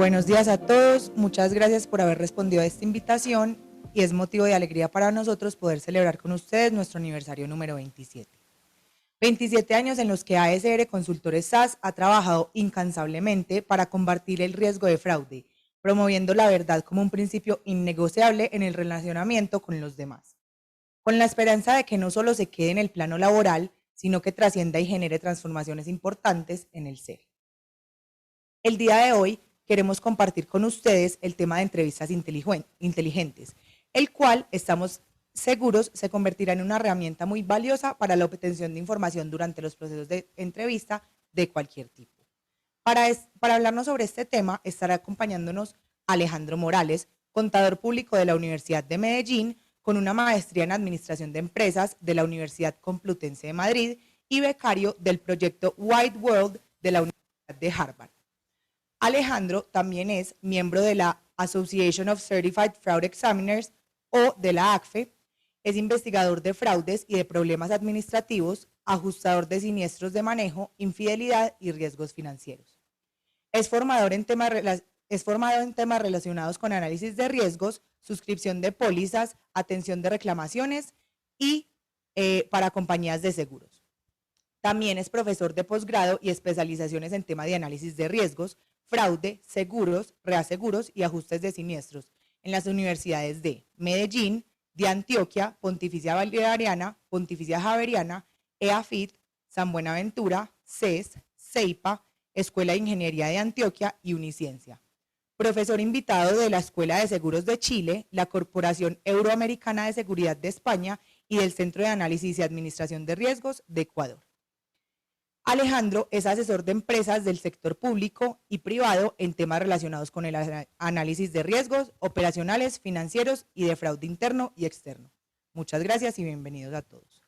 Buenos días a todos, muchas gracias por haber respondido a esta invitación y es motivo de alegría para nosotros poder celebrar con ustedes nuestro aniversario número 27. 27 años en los que ASR Consultores SAS ha trabajado incansablemente para combatir el riesgo de fraude, promoviendo la verdad como un principio innegociable en el relacionamiento con los demás, con la esperanza de que no solo se quede en el plano laboral, sino que trascienda y genere transformaciones importantes en el ser. El día de hoy queremos compartir con ustedes el tema de entrevistas inteligentes, el cual estamos seguros se convertirá en una herramienta muy valiosa para la obtención de información durante los procesos de entrevista de cualquier tipo. Para hablarnos sobre este tema estará acompañándonos Alejandro Morales, contador público de la Universidad de Medellín, con una maestría en Administración de Empresas de la Universidad Complutense de Madrid y becario del proyecto Wide World de la Universidad de Harvard. Alejandro también es miembro de la Association of Certified Fraud Examiners o de la ACFE, es investigador de fraudes y de problemas administrativos, ajustador de siniestros de manejo, infidelidad y riesgos financieros. Es formado en temas relacionados con análisis de riesgos, suscripción de pólizas, atención de reclamaciones y para compañías de seguros. También es profesor de posgrado y especializaciones en tema de análisis de riesgos, fraude, seguros, reaseguros y ajustes de siniestros en las universidades de Medellín, de Antioquia, Pontificia Bolivariana, Pontificia Javeriana, EAFIT, San Buenaventura, CES, CEIPA, Escuela de Ingeniería de Antioquia y Uniciencia. Profesor invitado de la Escuela de Seguros de Chile, la Corporación Euroamericana de Seguridad de España y del Centro de Análisis y Administración de Riesgos de Ecuador. Alejandro es asesor de empresas del sector público y privado en temas relacionados con el análisis de riesgos operacionales, financieros y de fraude interno y externo. Muchas gracias y bienvenidos a todos.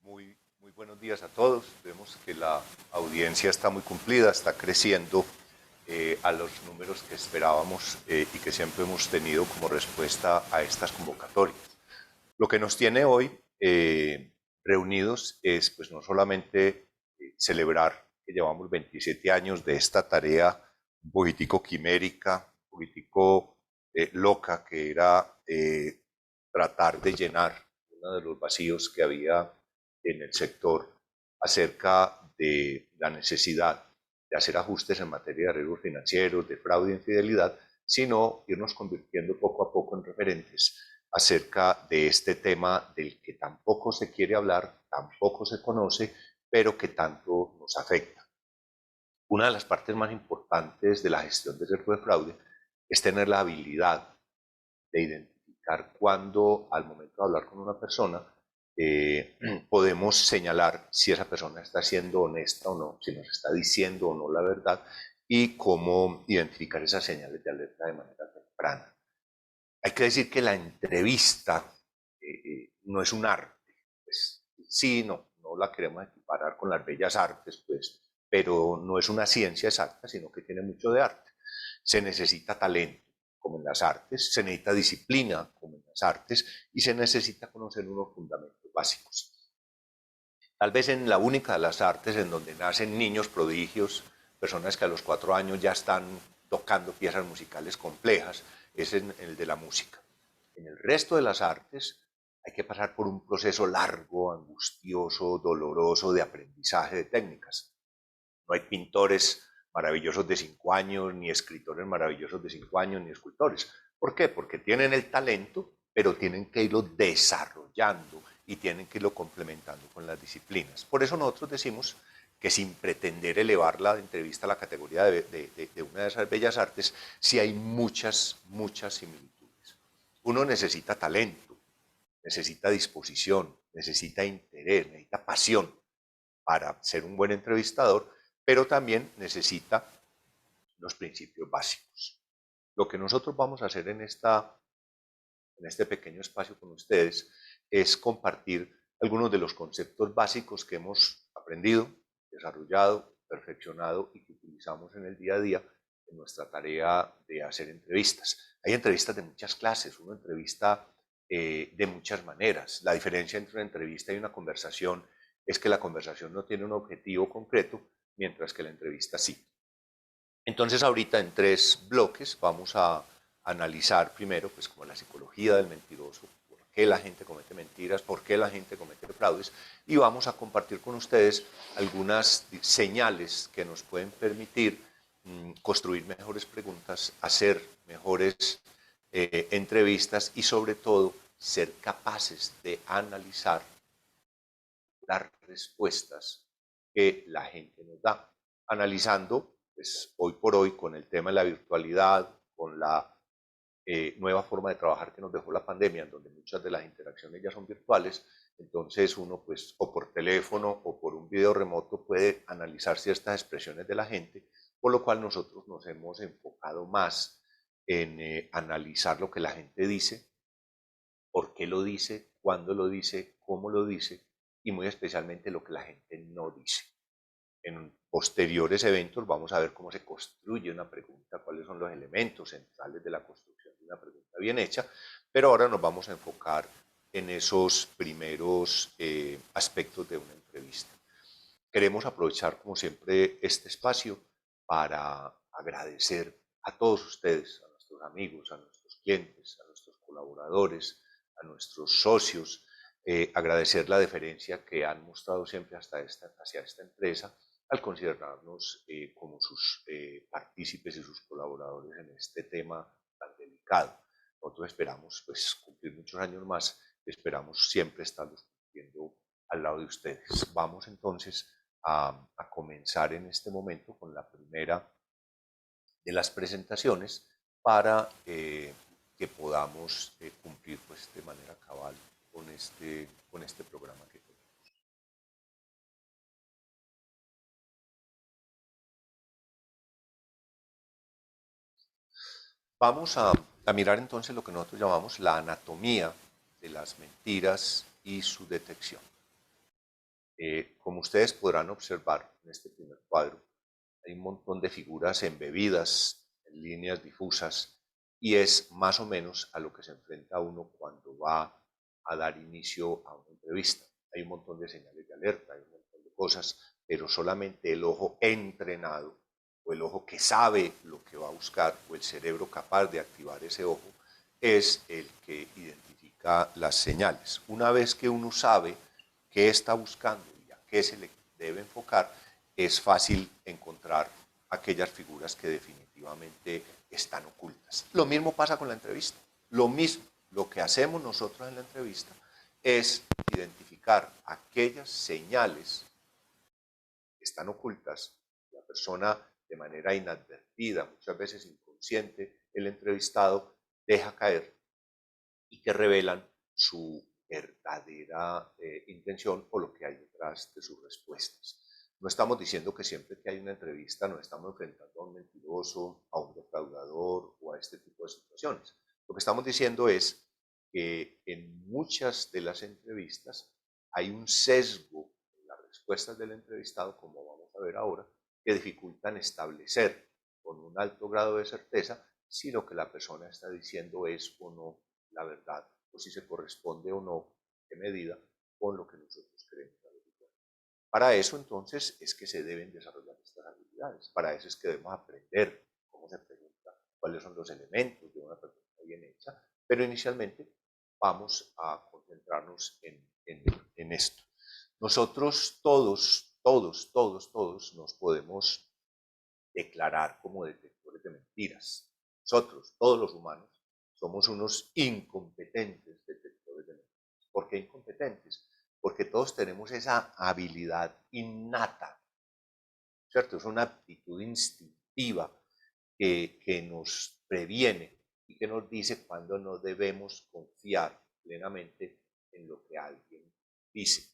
Muy buenos días a todos. Vemos que la audiencia está muy cumplida, está creciendo a los números que esperábamos y que siempre hemos tenido como respuesta a estas convocatorias. Lo que nos tiene hoy reunidos es pues no solamente celebrar que llevamos 27 años de esta tarea un poquitico quimérica, un poquitico loca, que era tratar de llenar uno de los vacíos que había en el sector acerca de la necesidad de hacer ajustes en materia de riesgos financieros, de fraude e infidelidad, sino irnos convirtiendo poco a poco en referentes acerca de este tema del que tampoco se quiere hablar, tampoco se conoce, pero que tanto nos afecta. Una de las partes más importantes de la gestión del riesgo de fraude es tener la habilidad de identificar cuándo, al momento de hablar con una persona, podemos señalar si esa persona está siendo honesta o no, si nos está diciendo o no la verdad, y cómo identificar esas señales de alerta de manera temprana. Hay que decir que la entrevista no es un arte, pues sí, no la queremos equiparar con las bellas artes, pues, pero no es una ciencia exacta, sino que tiene mucho de arte. Se necesita talento, como en las artes, se necesita disciplina, como en las artes, y se necesita conocer unos fundamentos básicos. Tal vez en la única de las artes en donde nacen niños prodigios, personas que a los 4 años ya están tocando piezas musicales complejas, es en el de la música. En el resto de las artes hay que pasar por un proceso largo, angustioso, doloroso de aprendizaje de técnicas. No hay pintores maravillosos de 5 años, ni escritores maravillosos de 5 años, ni escultores. ¿Por qué? Porque tienen el talento, pero tienen que irlo desarrollando y tienen que irlo complementando con las disciplinas. Por eso nosotros decimos que sin pretender elevar la entrevista a la categoría de una de esas bellas artes, sí hay muchas similitudes. Uno necesita talento, necesita disposición, necesita interés, necesita pasión para ser un buen entrevistador, pero también necesita los principios básicos. Lo que nosotros vamos a hacer en este pequeño espacio con ustedes es compartir algunos de los conceptos básicos que hemos aprendido, desarrollado, perfeccionado y que utilizamos en el día a día en nuestra tarea de hacer entrevistas. Hay entrevistas de muchas clases, uno entrevista de muchas maneras. La diferencia entre una entrevista y una conversación es que la conversación no tiene un objetivo concreto, mientras que la entrevista sí. Entonces ahorita en 3 bloques vamos a analizar primero pues como la psicología del mentiroso, por qué la gente comete mentiras, por qué la gente comete fraudes, y vamos a compartir con ustedes algunas señales que nos pueden permitir construir mejores preguntas, hacer mejores entrevistas y sobre todo ser capaces de analizar las respuestas que la gente nos da, analizando pues, hoy por hoy con el tema de la virtualidad, con la nueva forma de trabajar que nos dejó la pandemia, en donde muchas de las interacciones ya son virtuales, entonces uno pues o por teléfono o por un video remoto puede analizar ciertas expresiones de la gente, por lo cual nosotros nos hemos enfocado más en analizar lo que la gente dice, por qué lo dice, cuándo lo dice, cómo lo dice y muy especialmente lo que la gente no dice. En posteriores eventos vamos a ver cómo se construye una pregunta, cuáles son los elementos centrales de la construcción de una pregunta bien hecha, pero ahora nos vamos a enfocar en esos primeros aspectos de una entrevista. Queremos aprovechar, como siempre, este espacio para agradecer a todos ustedes, a nuestros amigos, a nuestros clientes, a nuestros colaboradores, a nuestros socios, agradecer la deferencia que han mostrado siempre hacia esta empresa al considerarnos como sus partícipes y sus colaboradores en este tema tan delicado. Nosotros esperamos pues, cumplir muchos años más y esperamos siempre estarlos cumpliendo al lado de ustedes. Vamos entonces a comenzar en este momento con la primera de las presentaciones para que podamos cumplir pues, de manera cabal con este programa que tenemos. Vamos a mirar entonces lo que nosotros llamamos la anatomía de las mentiras y su detección. Como ustedes podrán observar en este primer cuadro, hay un montón de figuras embebidas en líneas difusas y es más o menos a lo que se enfrenta uno cuando va a dar inicio a una entrevista. Hay un montón de señales de alerta, hay un montón de cosas, pero solamente el ojo entrenado o el ojo que sabe lo que va a buscar o el cerebro capaz de activar ese ojo es el que identifica las señales. Una vez que uno sabe qué está buscando y a qué se le debe enfocar, es fácil encontrar aquellas figuras que definitivamente están ocultas. Lo mismo pasa con la entrevista. Lo mismo, lo que hacemos nosotros en la entrevista es identificar aquellas señales que están ocultas. La persona de manera inadvertida, muchas veces inconsciente, el entrevistado deja caer y que revelan su verdadera intención o lo que hay detrás de sus respuestas. No estamos diciendo que siempre que hay una entrevista nos estamos enfrentando a un mentiroso, a un defraudador o a este tipo de situaciones. Lo que estamos diciendo es que en muchas de las entrevistas hay un sesgo en las respuestas del entrevistado, como vamos a ver ahora, que dificultan establecer con un alto grado de certeza si lo que la persona está diciendo es o no la verdad, o si se corresponde o no, en medida, con lo que nosotros queremos averiguar. Para eso, entonces, es que se deben desarrollar estas habilidades. Para eso es que debemos aprender cómo se pregunta, cuáles son los elementos de una pregunta bien hecha, pero inicialmente vamos a concentrarnos en esto. Nosotros todos nos podemos declarar como detectores de mentiras. Nosotros, todos los humanos, somos unos incompetentes detectores de mentiras. ¿Por qué incompetentes? Porque todos tenemos esa habilidad innata, ¿cierto? Es una aptitud instintiva que nos previene y que nos dice cuándo no debemos confiar plenamente en lo que alguien dice.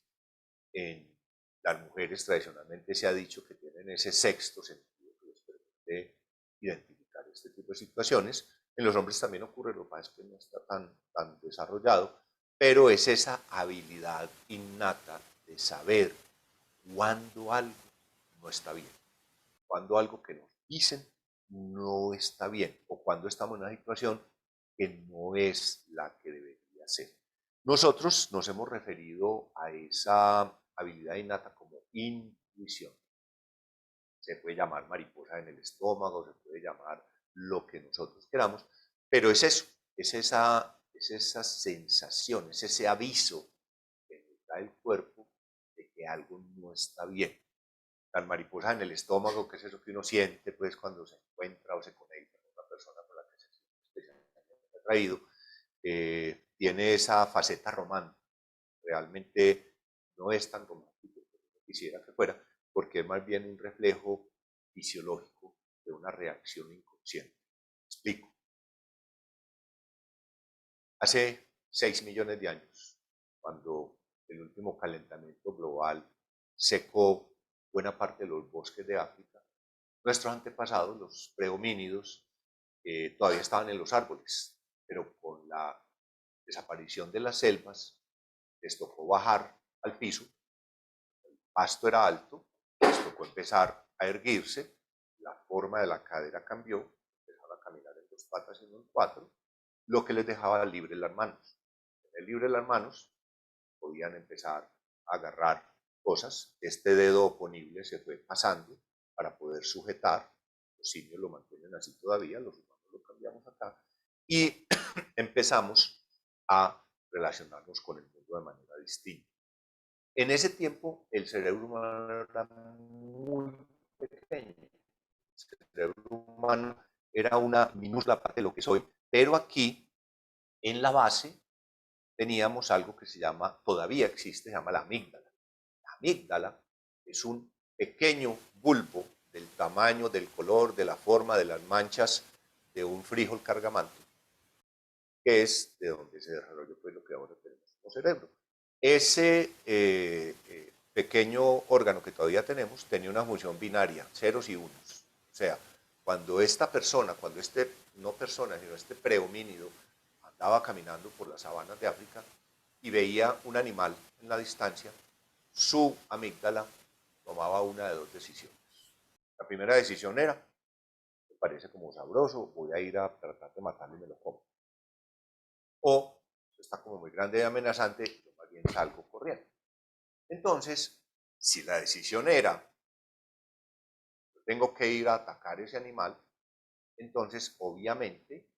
En las mujeres tradicionalmente se ha dicho que tienen ese sexto sentido que les permite identificar este tipo de situaciones. En los hombres también ocurre, lo que pasa es que no está tan desarrollado, pero es esa habilidad innata de saber cuándo algo no está bien, cuándo algo que nos dicen no está bien o cuando estamos en una situación que no es la que debería ser. Nosotros nos hemos referido a esa habilidad innata como intuición. se puede llamar mariposa en el estómago, se puede llamar lo que nosotros queramos, pero es eso, es esa sensación, es ese aviso que nos da el cuerpo de que algo no está bien. Las mariposas en el estómago, que es eso que uno siente pues cuando se encuentra o se conecta con una persona con la que se siente especialmente atraído, tiene esa faceta romántica. Realmente no es tan romántico como yo quisiera que fuera, porque es más bien un reflejo fisiológico de una reacción inconsciente. Explico. Hace 6 millones de años, cuando el último calentamiento global secó buena parte de los bosques de África, nuestros antepasados, los prehomínidos, todavía estaban en los árboles, pero con la desaparición de las selvas les tocó bajar al piso, el pasto era alto, les tocó empezar a erguirse, la forma de la cadera cambió, empezaron a caminar en dos patas y no en cuatro, lo que les dejaba libre las manos. En libre las manos podían empezar a agarrar cosas, este dedo oponible se fue pasando para poder sujetar, los simios lo mantienen así todavía, los humanos lo cambiamos acá, y empezamos a relacionarnos con el mundo de manera distinta. En ese tiempo el cerebro humano era muy pequeño, el cerebro humano era una minúscula parte de lo que soy, pero aquí en la base teníamos algo que se llama, todavía existe, se llama la amígdala. La amígdala es un pequeño bulbo del tamaño, del color, de la forma, de las manchas de un frijol cargamante, que es de donde se desarrolló pues, lo que ahora tenemos como cerebro. Ese pequeño órgano que todavía tenemos tenía una función binaria, ceros y unos. O sea, cuando esta persona, cuando este, no persona, sino este prehomínido andaba caminando por las sabanas de África y veía un animal en la distancia, su amígdala tomaba una de dos decisiones. La primera decisión era, me parece como sabroso, voy a ir a tratar de matarlo y me lo como. O está como muy grande y amenazante, yo más bien salgo corriendo. Entonces, si la decisión era, yo tengo que ir a atacar ese animal, entonces obviamente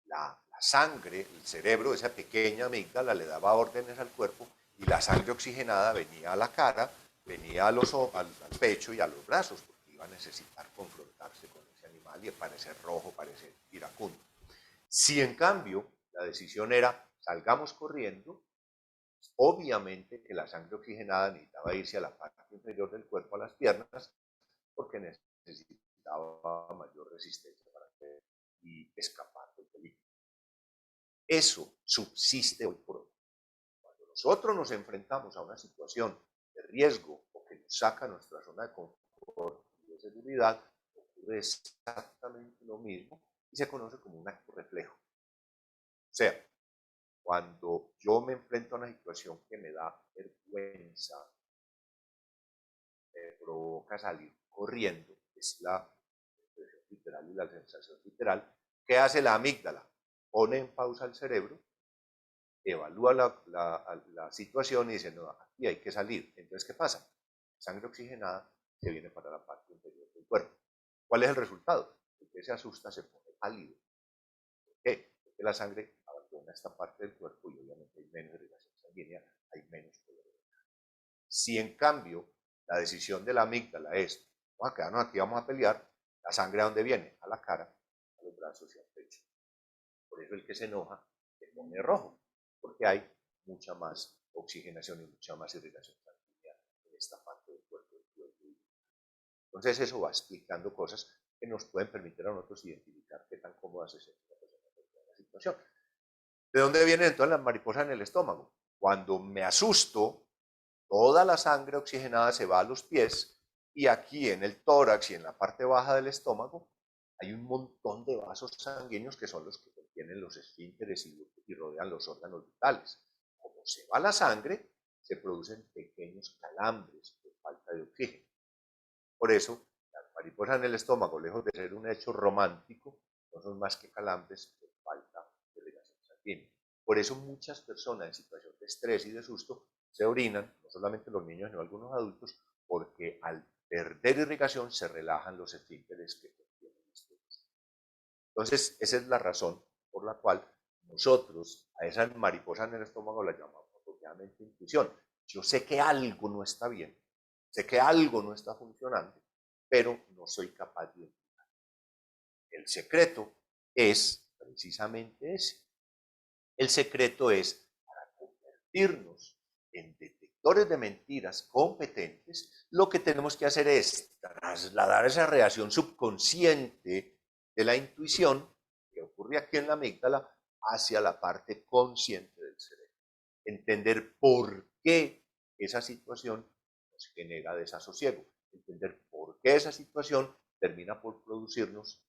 la sangre, el cerebro, esa pequeña amígdala le daba órdenes al cuerpo y la sangre oxigenada venía a la cara, venía a al pecho y a los brazos, porque iba a necesitar confrontarse con ese animal y parecer rojo, parecer iracundo. Si en cambio la decisión era salgamos corriendo, obviamente que la sangre oxigenada necesitaba irse a la parte inferior del cuerpo, a las piernas, porque necesitaba mayor resistencia para hacer y escapar del peligro. Eso subsiste hoy por hoy. Cuando nosotros nos enfrentamos a una situación de riesgo o que nos saca nuestra zona de confort y de seguridad, ocurre exactamente lo mismo y se conoce como un acto reflejo. O sea, cuando yo me enfrento a una situación que me da vergüenza, me provoca salir corriendo, es la expresión literal y la sensación literal, ¿qué hace la amígdala? Pone en pausa el cerebro, evalúa la situación y dice, no, aquí hay que salir. Entonces, ¿qué pasa? Sangre oxigenada se viene para la parte interior del cuerpo. ¿Cuál es el resultado? El que se asusta se pone pálido. ¿Por qué? Porque la sangre abandona esta parte del cuerpo y obviamente hay menos irrigación sanguínea, hay menos dolor. Si en cambio la decisión de la amígdala es, vamos a quedarnos aquí, vamos a pelear, la sangre a dónde viene? A la cara, a los brazos y al pecho. Por eso el que se enoja se pone rojo, porque hay mucha más oxigenación y mucha más irrigación sanguínea en esta parte del cuerpo. Entonces eso va explicando cosas que nos pueden permitir a nosotros identificar qué tan cómoda se siente la persona en la situación. ¿De dónde vienen entonces las mariposas en el estómago? Cuando me asusto, toda la sangre oxigenada se va a los pies y aquí en el tórax y en la parte baja del estómago hay un montón de vasos sanguíneos que son los que contienen los esfínteres y rodean los órganos vitales. Como se va la sangre, se producen pequeños calambres por falta de oxígeno. Por eso, las mariposas en el estómago, lejos de ser un hecho romántico, no son más que calambres por falta de irrigación sanguínea. Por eso muchas personas en situación de estrés y de susto se orinan, no solamente los niños, sino algunos adultos, porque al perder irrigación se relajan los esfínteres que contienen estrés. Entonces, esa es la razón por la cual nosotros a esas mariposas en el estómago las llamamos apropiadamente intuición. Yo sé que algo no está bien, sé que algo no está funcionando, pero no soy capaz de identificar. El secreto es precisamente ese. El secreto es para convertirnos en detectores de mentiras competentes, lo que tenemos que hacer es trasladar esa reacción subconsciente de la intuición que ocurre aquí en la amígdala hacia la parte consciente del cerebro. Entender por qué esa situación nos genera desasosiego, entender por qué esa situación termina por producirnos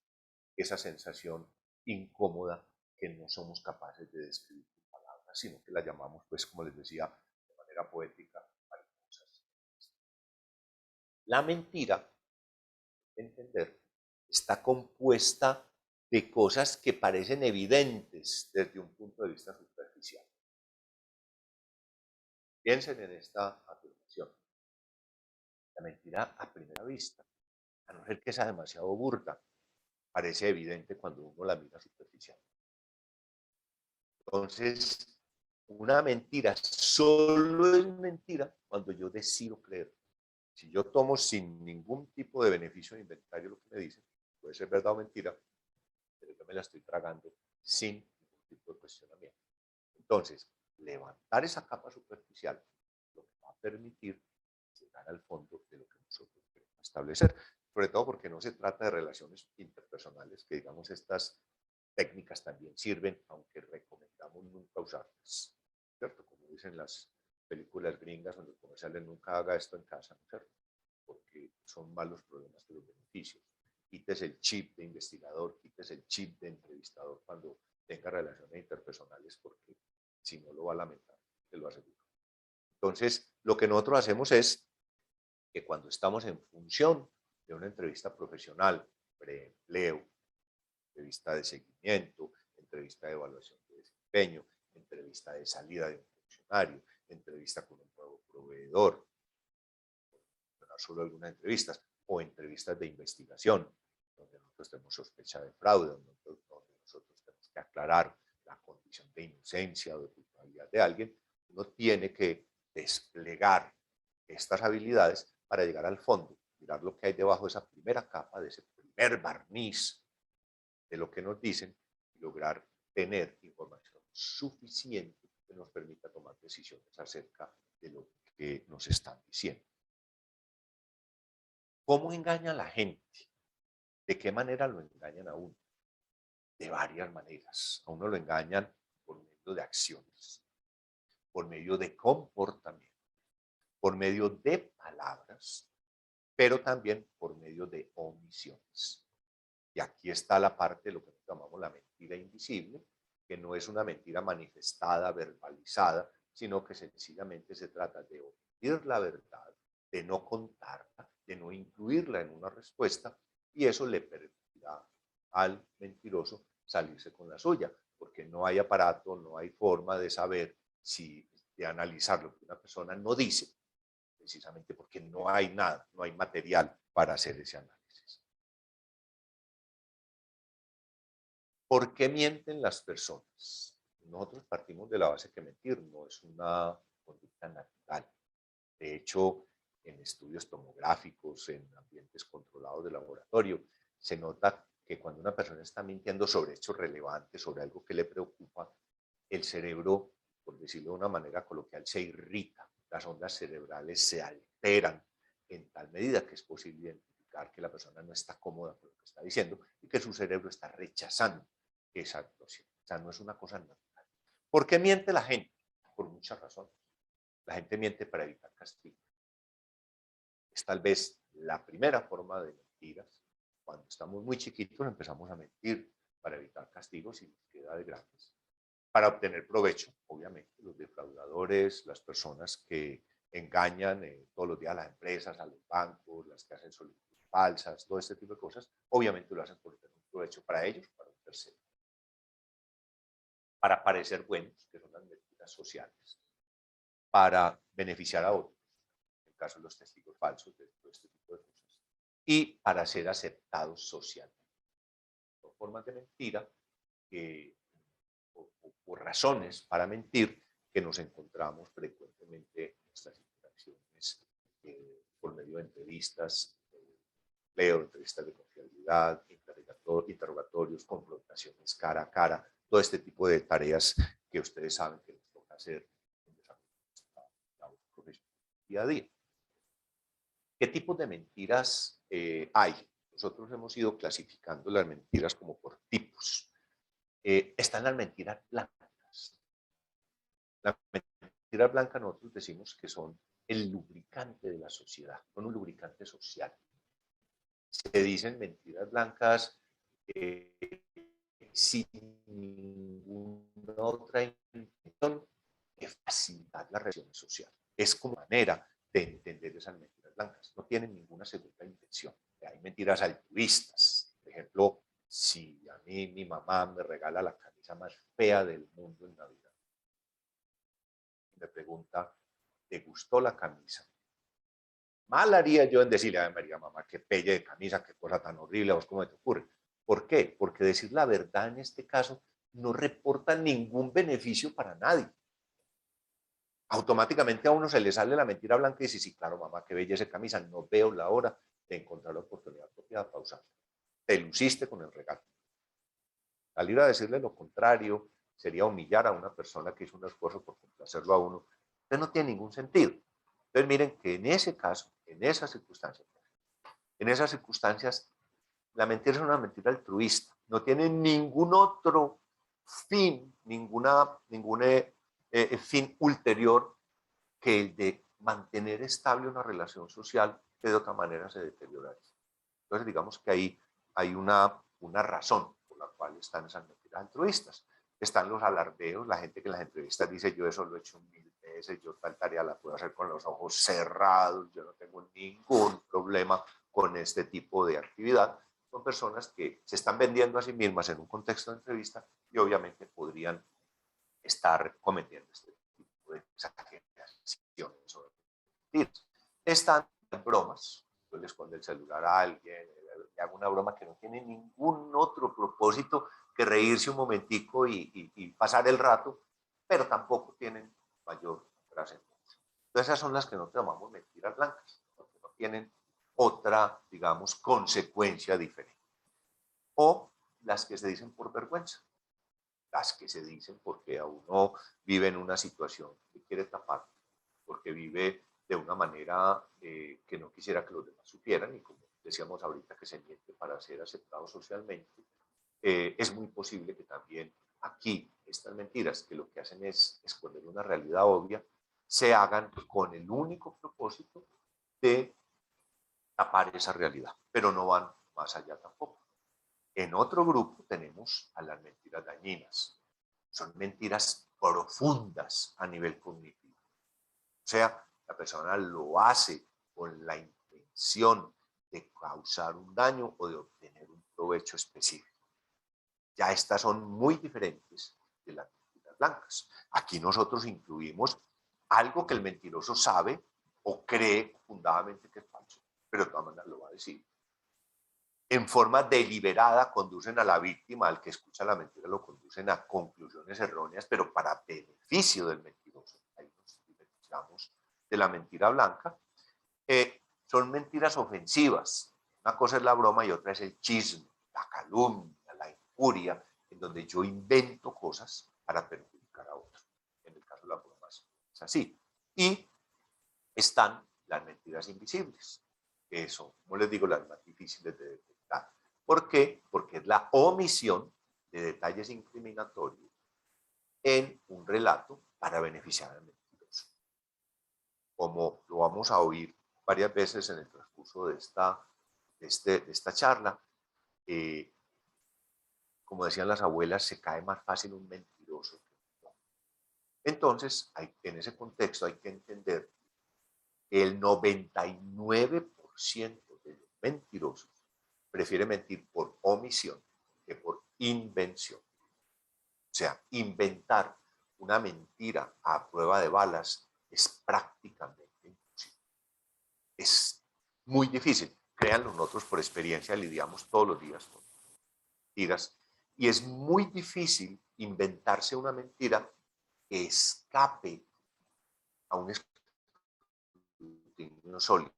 esa sensación incómoda que no somos capaces de describir con palabras, sino que la llamamos, pues, como les decía, de manera poética, mariposas. La mentira, entender, está compuesta de cosas que parecen evidentes desde un punto de vista superficial. Piensen en esta afirmación. La mentira a primera vista, a no ser que sea demasiado burda, parece evidente cuando uno la mira superficial. Entonces, una mentira solo es mentira cuando yo decido creer. Si yo tomo sin ningún tipo de beneficio de inventario lo que me dicen, puede ser verdad o mentira, pero yo me la estoy tragando sin ningún tipo de cuestionamiento. Entonces, levantar esa capa superficial lo que va a permitir llegar al fondo de lo que nosotros queremos establecer. Sobre todo porque no se trata de relaciones interpersonales, que digamos estas técnicas también sirven, aunque recomendamos nunca usarlas, ¿cierto? Como dicen las películas gringas o los comerciales, nunca haga esto en casa, ¿no es cierto? Porque son más los problemas que los beneficios. Quites el chip de investigador, quites el chip de entrevistador cuando tenga relaciones interpersonales, porque si no lo va a lamentar, te lo aseguro. Entonces, lo que nosotros hacemos es que cuando estamos en función de una entrevista profesional, preempleo, entrevista de seguimiento, entrevista de evaluación de desempeño, entrevista de salida de un funcionario, entrevista con un nuevo proveedor, no solo algunas entrevistas, o entrevistas de investigación, donde nosotros tenemos sospecha de fraude, donde nosotros tenemos que aclarar la condición de inocencia o de culpabilidad de alguien, uno tiene que desplegar estas habilidades para llegar al fondo, mirar lo que hay debajo de esa primera capa, de ese primer barniz de lo que nos dicen y lograr tener información suficiente que nos permita tomar decisiones acerca de lo que nos están diciendo. ¿Cómo engaña a la gente? ¿De qué manera lo engañan a uno? De varias maneras. A uno lo engañan por medio de acciones, por medio de comportamiento, por medio de palabras, pero también por medio de omisiones. Y aquí está la parte de lo que llamamos la mentira invisible, que no es una mentira manifestada, verbalizada, sino que sencillamente se trata de omitir la verdad, de no contarla, de no incluirla en una respuesta, y eso le permitirá al mentiroso salirse con la suya, porque no hay aparato, no hay forma de saber de analizar lo que una persona no dice, precisamente porque no hay nada, no hay material para hacer ese análisis. ¿Por qué mienten las personas? Nosotros partimos de la base que mentir no es una conducta natural. De hecho, en estudios tomográficos, en ambientes controlados de laboratorio, se nota que cuando una persona está mintiendo sobre hechos relevantes, sobre algo que le preocupa, el cerebro, por decirlo de una manera coloquial, se irrita. Las ondas cerebrales se alteran en tal medida que es posible identificar que la persona no está cómoda con lo que está diciendo y que su cerebro está rechazando esa actuación. O sea, no es una cosa natural. ¿Por qué miente la gente? Por muchas razones. La gente miente para evitar castigo. Es tal vez la primera forma de mentiras. Cuando estamos muy chiquitos empezamos a mentir para evitar castigos y nos queda de grandes. Para obtener provecho, obviamente, los defraudadores, las personas que engañan todos los días a las empresas, a los bancos, las que hacen solicitudes falsas, todo este tipo de cosas, obviamente lo hacen por tener un provecho para ellos, para un tercero. Para parecer buenos, que son las mentiras sociales, para beneficiar a otros, en el caso de los testigos falsos, de todo este tipo de cosas. y para ser aceptados socialmente. Son formas de mentira o razones para mentir que nos encontramos frecuentemente en nuestras interacciones por medio de entrevistas, entrevistas de confiabilidad, interrogatorios, confrontaciones cara a cara, todo este tipo de tareas que ustedes saben que nos toca hacer en desarrollo profesional día a día. ¿Qué tipos de mentiras hay? Nosotros hemos ido clasificando las mentiras como por tipos. Están las mentiras blancas. Las mentiras blancas nosotros decimos que son el lubricante de la sociedad, son un lubricante social. Se dicen mentiras blancas sin ninguna otra intención que facilitar las relaciones sociales. Es como manera de entender esas mentiras blancas. No tienen ninguna segunda intención. Hay mentiras altruistas. Por ejemplo, si a mí mi mamá me regala la camisa más fea del mundo en Navidad, me pregunta, ¿te gustó la camisa? Mal haría yo en decirle, a María, mamá, qué pelle de camisa, qué cosa tan horrible, ¿a vos cómo te ocurre? ¿Por qué? Porque decir la verdad en este caso no reporta ningún beneficio para nadie. Automáticamente a uno se le sale la mentira blanca y dice, sí, claro, mamá, qué bella esa camisa, no veo la hora de encontrar la oportunidad apropiada para usarla. Te luciste con el regalo. Salir a decirle lo contrario sería humillar a una persona que hizo un esfuerzo por complacerlo a uno. Entonces no tiene ningún sentido. Entonces miren que en ese caso, en esas circunstancias, la mentira es una mentira altruista. No tiene ningún otro fin, ningún fin ulterior que el de mantener estable una relación social que de otra manera se deterioraría. Entonces digamos que ahí hay una razón por la cual están esas mentiras altruistas. Están los alardeos, la gente que en las entrevistas dice yo eso lo he hecho 1000 veces, yo tal tarea la puedo hacer con los ojos cerrados, yo no tengo ningún problema con este tipo de actividad. Son personas que se están vendiendo a sí mismas en un contexto de entrevista y obviamente podrían estar cometiendo este tipo de exageraciones o mentiras. Están bromas, yo le escondo el celular a alguien, le hago una broma que no tiene ningún otro propósito que reírse un momentico y pasar el rato, pero tampoco tienen mayor trascendencia. Entonces esas son las que nosotros llamamos mentiras blancas, porque no tienen otra, digamos, consecuencia diferente. O las que se dicen por vergüenza, las que se dicen porque a uno vive en una situación que quiere tapar, porque vive de una manera que no quisiera que los demás supieran, y como decíamos ahorita que se miente para ser aceptado socialmente, es muy posible que también aquí estas mentiras, que lo que hacen es esconder una realidad obvia, se hagan con el único propósito de tapar esa realidad, pero no van más allá tampoco. En otro grupo tenemos a las mentiras dañinas. Son mentiras profundas a nivel cognitivo. O sea, la persona lo hace con la intención de causar un daño o de obtener un provecho específico. Ya estas son muy diferentes de las mentiras blancas. Aquí nosotros incluimos algo que el mentiroso sabe o cree fundadamente que es falso, pero de todas maneras lo va a decir. En forma deliberada conducen a la víctima, al que escucha la mentira lo conducen a conclusiones erróneas, pero para beneficio del mentiroso. Ahí nos diferenciamos de la mentira blanca. Son mentiras ofensivas. Una cosa es la broma y otra es el chisme, la calumnia, la injuria, en donde yo invento cosas para perjudicar a otro. En el caso de las bromas es así. Y están las mentiras invisibles, que son, como les digo, las más difíciles de detectar. ¿Por qué? Porque es la omisión de detalles incriminatorios en un relato para beneficiar al mentiroso. Como lo vamos a oír varias veces en el transcurso de esta charla, como decían las abuelas, se cae más fácil un mentiroso que un. Entonces, en ese contexto hay que entender que el 99% de los mentirosos prefiere mentir por omisión que por invención. O sea, inventar una mentira a prueba de balas es prácticamente imposible. Es muy difícil. créanlo, nosotros por experiencia lidiamos todos los días con mentiras y es muy difícil inventarse una mentira que escape a un escrutinio sólido,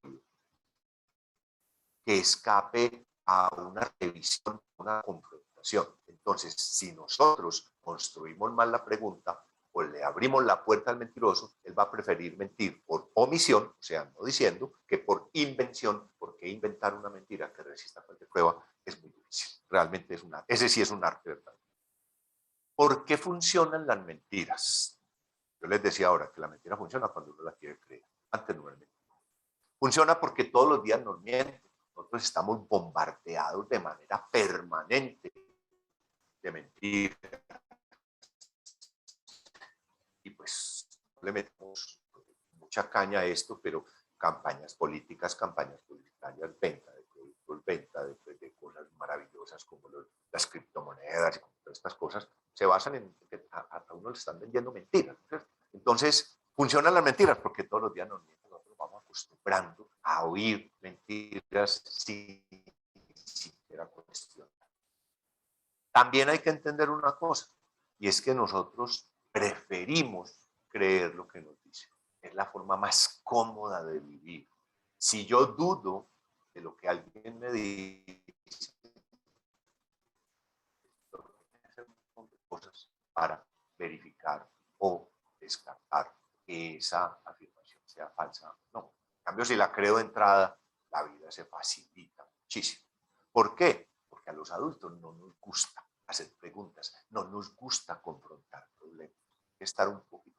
que escape a una revisión, una confrontación. Entonces, si nosotros construimos mal la pregunta o le abrimos la puerta al mentiroso, él va a preferir mentir por omisión, o sea, no diciendo, que por invención, porque inventar una mentira que resista cualquier prueba es muy difícil. Realmente es una, ese sí es un arte, ¿verdad? ¿Por qué funcionan las mentiras? Yo les decía ahora que la mentira funciona cuando uno la quiere creer. Antes no era mentira. Funciona porque todos los días nos mienten. Nosotros estamos bombardeados de manera permanente de mentiras. Y pues le metemos mucha caña a esto, pero campañas políticas, campañas publicitarias, venta de productos, venta de cosas maravillosas como las criptomonedas y como todas estas cosas, se basan en que a uno le están vendiendo mentiras. ¿Cierto? Entonces, funcionan las mentiras porque todos los días nos mienten, nosotros vamos acostumbrando a oír mentiras sin siquiera cuestionar. También hay que entender una cosa, y es que nosotros preferimos creer lo que nos dicen. Es la forma más cómoda de vivir. Si yo dudo de lo que alguien me dice, tengo que hacer un montón de cosas para verificar o descartar que esa afirmación sea falsa. No. En cambio, si la creo de entrada, la vida se facilita muchísimo. ¿Por qué? Porque a los adultos no nos gusta hacer preguntas, no nos gusta confrontar problemas. Hay que estar un poquito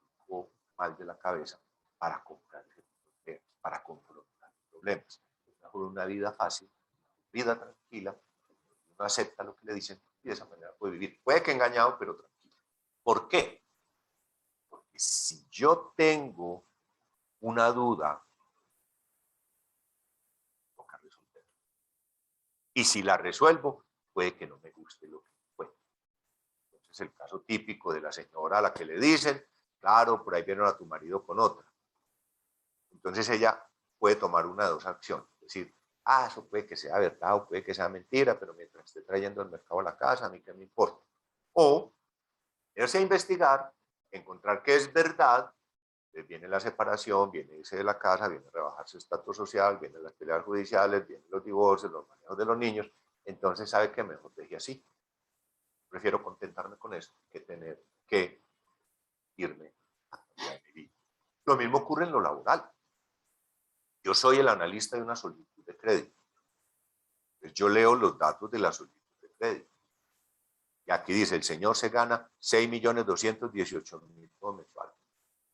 mal de la cabeza para comprar problemas, para confrontar problemas. Es mejor una vida fácil, vida tranquila, uno acepta lo que le dicen y de esa manera puede vivir. Puede que engañado, pero tranquilo. ¿Por qué? Porque si yo tengo una duda, toca resolverla. Y si la resuelvo, puede que no me guste lo que fue. Entonces, el caso típico de la señora a la que le dicen, claro, por ahí viene a tu marido con otra. Entonces ella puede tomar una de dos acciones. Es decir, eso puede que sea verdad o puede que sea mentira, pero mientras esté trayendo el mercado a la casa, a mí qué me importa. O irse a investigar, encontrar que es verdad, viene la separación, viene irse de la casa, viene rebajar su estatus social, vienen las peleas judiciales, vienen los divorcios, los manejos de los niños. Entonces sabe que mejor deje así. Prefiero contentarme con eso que tener que irme a cambiar mi vida. Lo mismo ocurre en lo laboral. Yo soy el analista de una solicitud de crédito. Entonces yo leo los datos de la solicitud de crédito. Y aquí dice, el señor se gana 6.218.000 mensuales.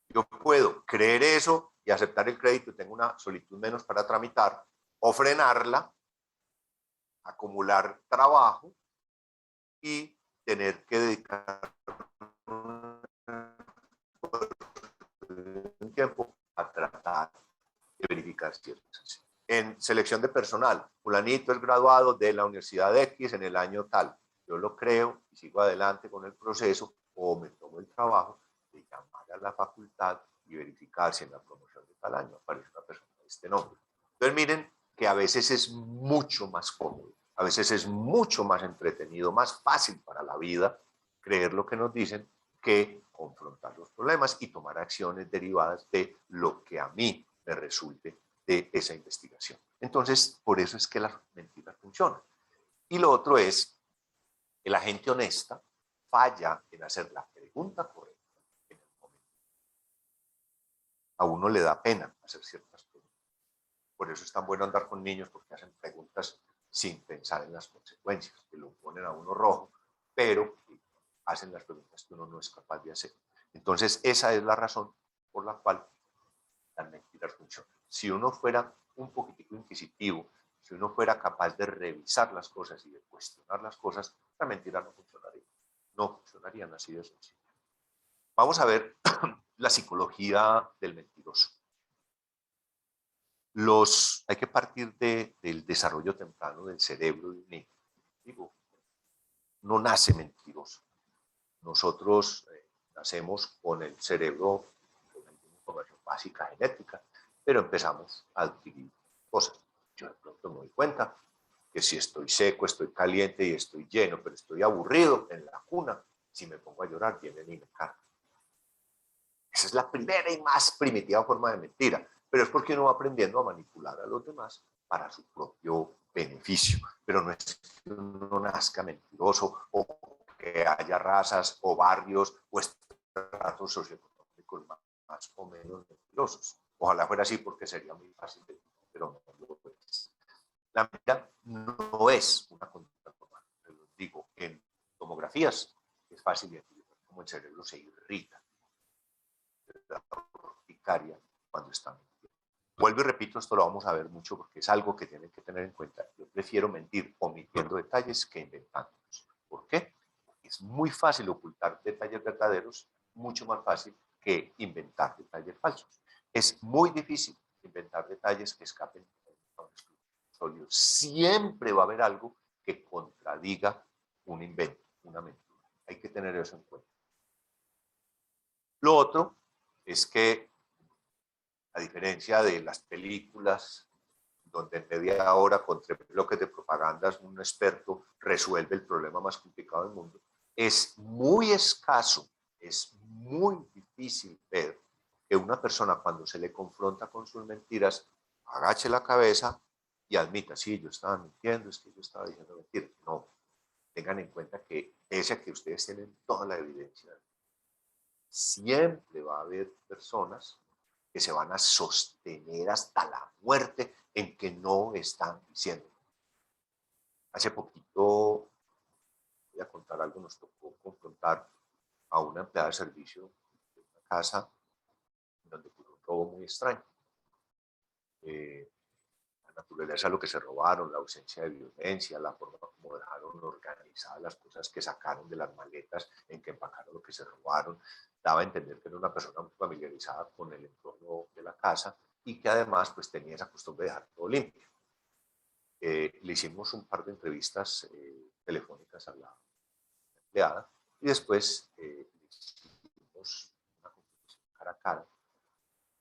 Yo puedo creer eso y aceptar el crédito, tengo una solicitud menos para tramitar, o frenarla, acumular trabajo y tener que dedicar un tiempo a tratar de verificar ciertas. En selección de personal, fulanito es graduado de la Universidad X en el año tal. Yo lo creo y sigo adelante con el proceso o me tomo el trabajo de llamar a la facultad y verificar si en la promoción de tal año aparece una persona de este nombre. Entonces miren que a veces es mucho más cómodo, a veces es mucho más entretenido, más fácil para la vida creer lo que nos dicen que confrontar los problemas y tomar acciones derivadas de lo que a mí me resulte de esa investigación. Entonces, por eso es que las mentiras funcionan. Y lo otro es que la gente honesta falla en hacer la pregunta correcta en el momento. A uno le da pena hacer ciertas preguntas. Por eso es tan bueno andar con niños, porque hacen preguntas sin pensar en las consecuencias, que lo ponen a uno rojo, pero hacen las preguntas que uno no es capaz de hacer. Entonces, esa es la razón por la cual las mentiras funcionan. Si uno fuera un poquitico inquisitivo, si uno fuera capaz de revisar las cosas y de cuestionar las cosas, la mentira no funcionaría. No funcionarían así de sencillo. Vamos a ver la psicología del mentiroso. Hay que partir del desarrollo temprano del cerebro de un niño. Digo, no nace mentiroso. Nosotros nacemos con el cerebro con información básica genética, pero empezamos a adquirir cosas. Yo de pronto me doy cuenta que si estoy seco, estoy caliente y estoy lleno, pero estoy aburrido en la cuna, si me pongo a llorar, vienen y me cargan. Esa es la primera y más primitiva forma de mentira, pero es porque uno va aprendiendo a manipular a los demás para su propio beneficio, pero no es que uno nazca mentiroso o que haya razas o barrios o estratos socioeconómicos más o menos mentirosos. Ojalá fuera así porque sería muy fácil, pero no lo es. La mentira no es una conducta normal. Les digo, en tomografías es fácil identificar cómo el cerebro se irrita la urticaria cuando está mintiendo. Vuelvo y repito, esto lo vamos a ver mucho porque es algo que tienen que tener en cuenta. Yo prefiero mentir omitiendo detalles que inventándolos. ¿Por qué? Porque es muy fácil ocultar detalles verdaderos, mucho más fácil que inventar detalles falsos. Es muy difícil inventar detalles que escapen a un estudio. Siempre va a haber algo que contradiga un invento, una mentira. Hay que tener eso en cuenta. Lo otro es que, a diferencia de las películas, donde en media hora con 3 bloques de propagandas un experto resuelve el problema más complicado del mundo, es muy escaso, es muy difícil ver que una persona cuando se le confronta con sus mentiras, agache la cabeza y admita, sí, yo estaba mintiendo, es que yo estaba diciendo mentiras. No, tengan en cuenta que pese a que ustedes tienen toda la evidencia, siempre va a haber personas que se van a sostener hasta la muerte en que no están diciendo. Hace poquito, voy a contar algo, nos tocó confrontar a una empleada de servicio de una casa donde ocurrió un robo muy extraño. La naturaleza de lo que se robaron, la ausencia de violencia, la forma como dejaron organizadas las cosas que sacaron de las maletas en que empacaron lo que se robaron, daba a entender que era una persona muy familiarizada con el entorno de la casa y que además pues tenía esa costumbre de dejar todo limpio. Le hicimos un par de entrevistas telefónicas a la empleada y después le hicimos una conversación cara a cara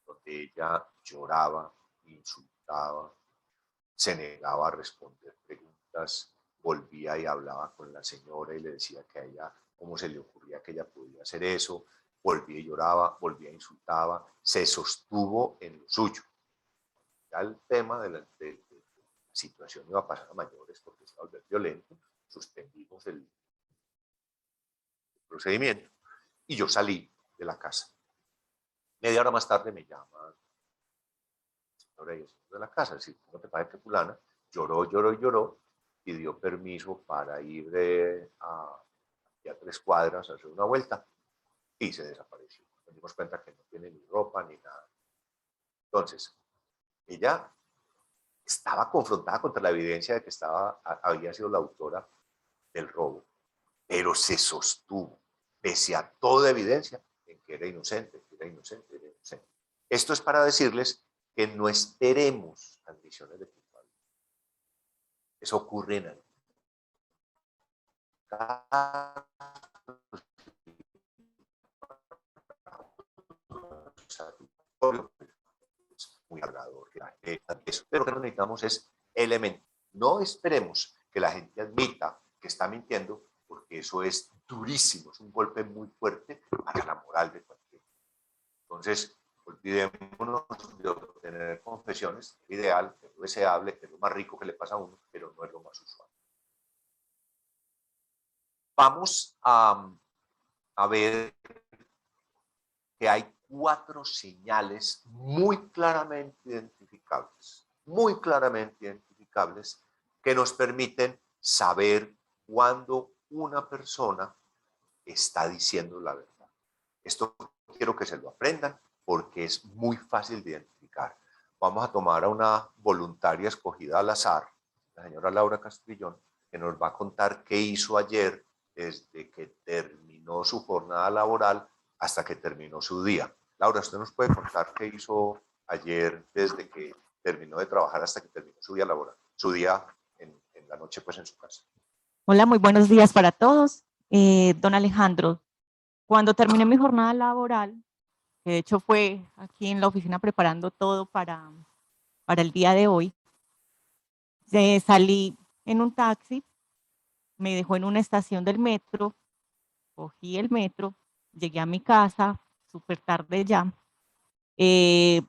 donde ella lloraba, insultaba, se negaba a responder preguntas, volvía y hablaba con la señora y le decía que a ella, cómo se le ocurría que ella podía hacer eso, volvía y lloraba, volvía e insultaba, se sostuvo en lo suyo. Ya el tema de la situación iba a pasar a mayores porque se iba a volver violento, suspendimos el procedimiento y yo salí de la casa. Media hora más tarde me llama señora y el señor de la casa, es decir, ¿cómo te parece que fulana lloró, pidió permiso para ir a 3 cuadras a hacer una vuelta y se desapareció? Nos dimos cuenta que no tiene ni ropa ni nada. Entonces, ella estaba confrontada contra la evidencia de que había sido la autora del robo, pero se sostuvo, pese a toda evidencia, en que era inocente, que era inocente, era inocente. Esto es para decirles que no esperemos admisiones de culpabilidad. Eso ocurre en muy hablador, pero lo que necesitamos es elementos. No esperemos que la gente admita que está mintiendo, porque eso es durísimo, es un golpe muy fuerte para la moral de cualquiera. Entonces, olvidémonos de obtener confesiones, es ideal, es lo deseable, es lo más rico que le pasa a uno, pero no es lo más usual. Vamos a ver que hay 4 señales muy claramente identificables, que nos permiten saber cuándo una persona está diciendo la verdad. Esto quiero que se lo aprendan porque es muy fácil de identificar. Vamos a tomar a una voluntaria escogida al azar, la señora Laura Castrillón, que nos va a contar qué hizo ayer desde que terminó su jornada laboral hasta que terminó su día. Laura, ¿usted nos puede contar qué hizo ayer desde que terminó de trabajar hasta que terminó su día laboral? Su día en la noche, pues en su casa. Hola, muy buenos días para todos. Don Alejandro, cuando terminé mi jornada laboral, que de hecho fue aquí en la oficina preparando todo para el día de hoy, Salí en un taxi, me dejó en una estación del metro, cogí el metro, llegué a mi casa, súper tarde ya, eh,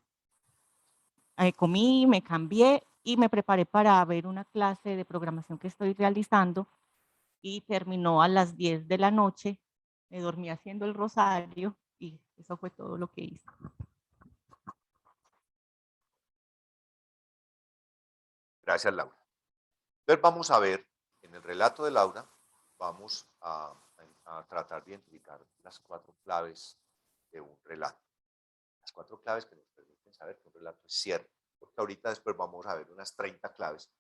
comí, me cambié y me preparé para ver una clase de programación que estoy realizando y terminó a las 10 de la noche, me dormí haciendo el rosario y eso fue todo lo que hice. Gracias, Laura. Entonces vamos a ver, en el relato de Laura, vamos a tratar de identificar las 4 claves de un relato. Las 4 claves que nos permiten saber que un relato es cierto. Porque ahorita después vamos a ver unas 30 claves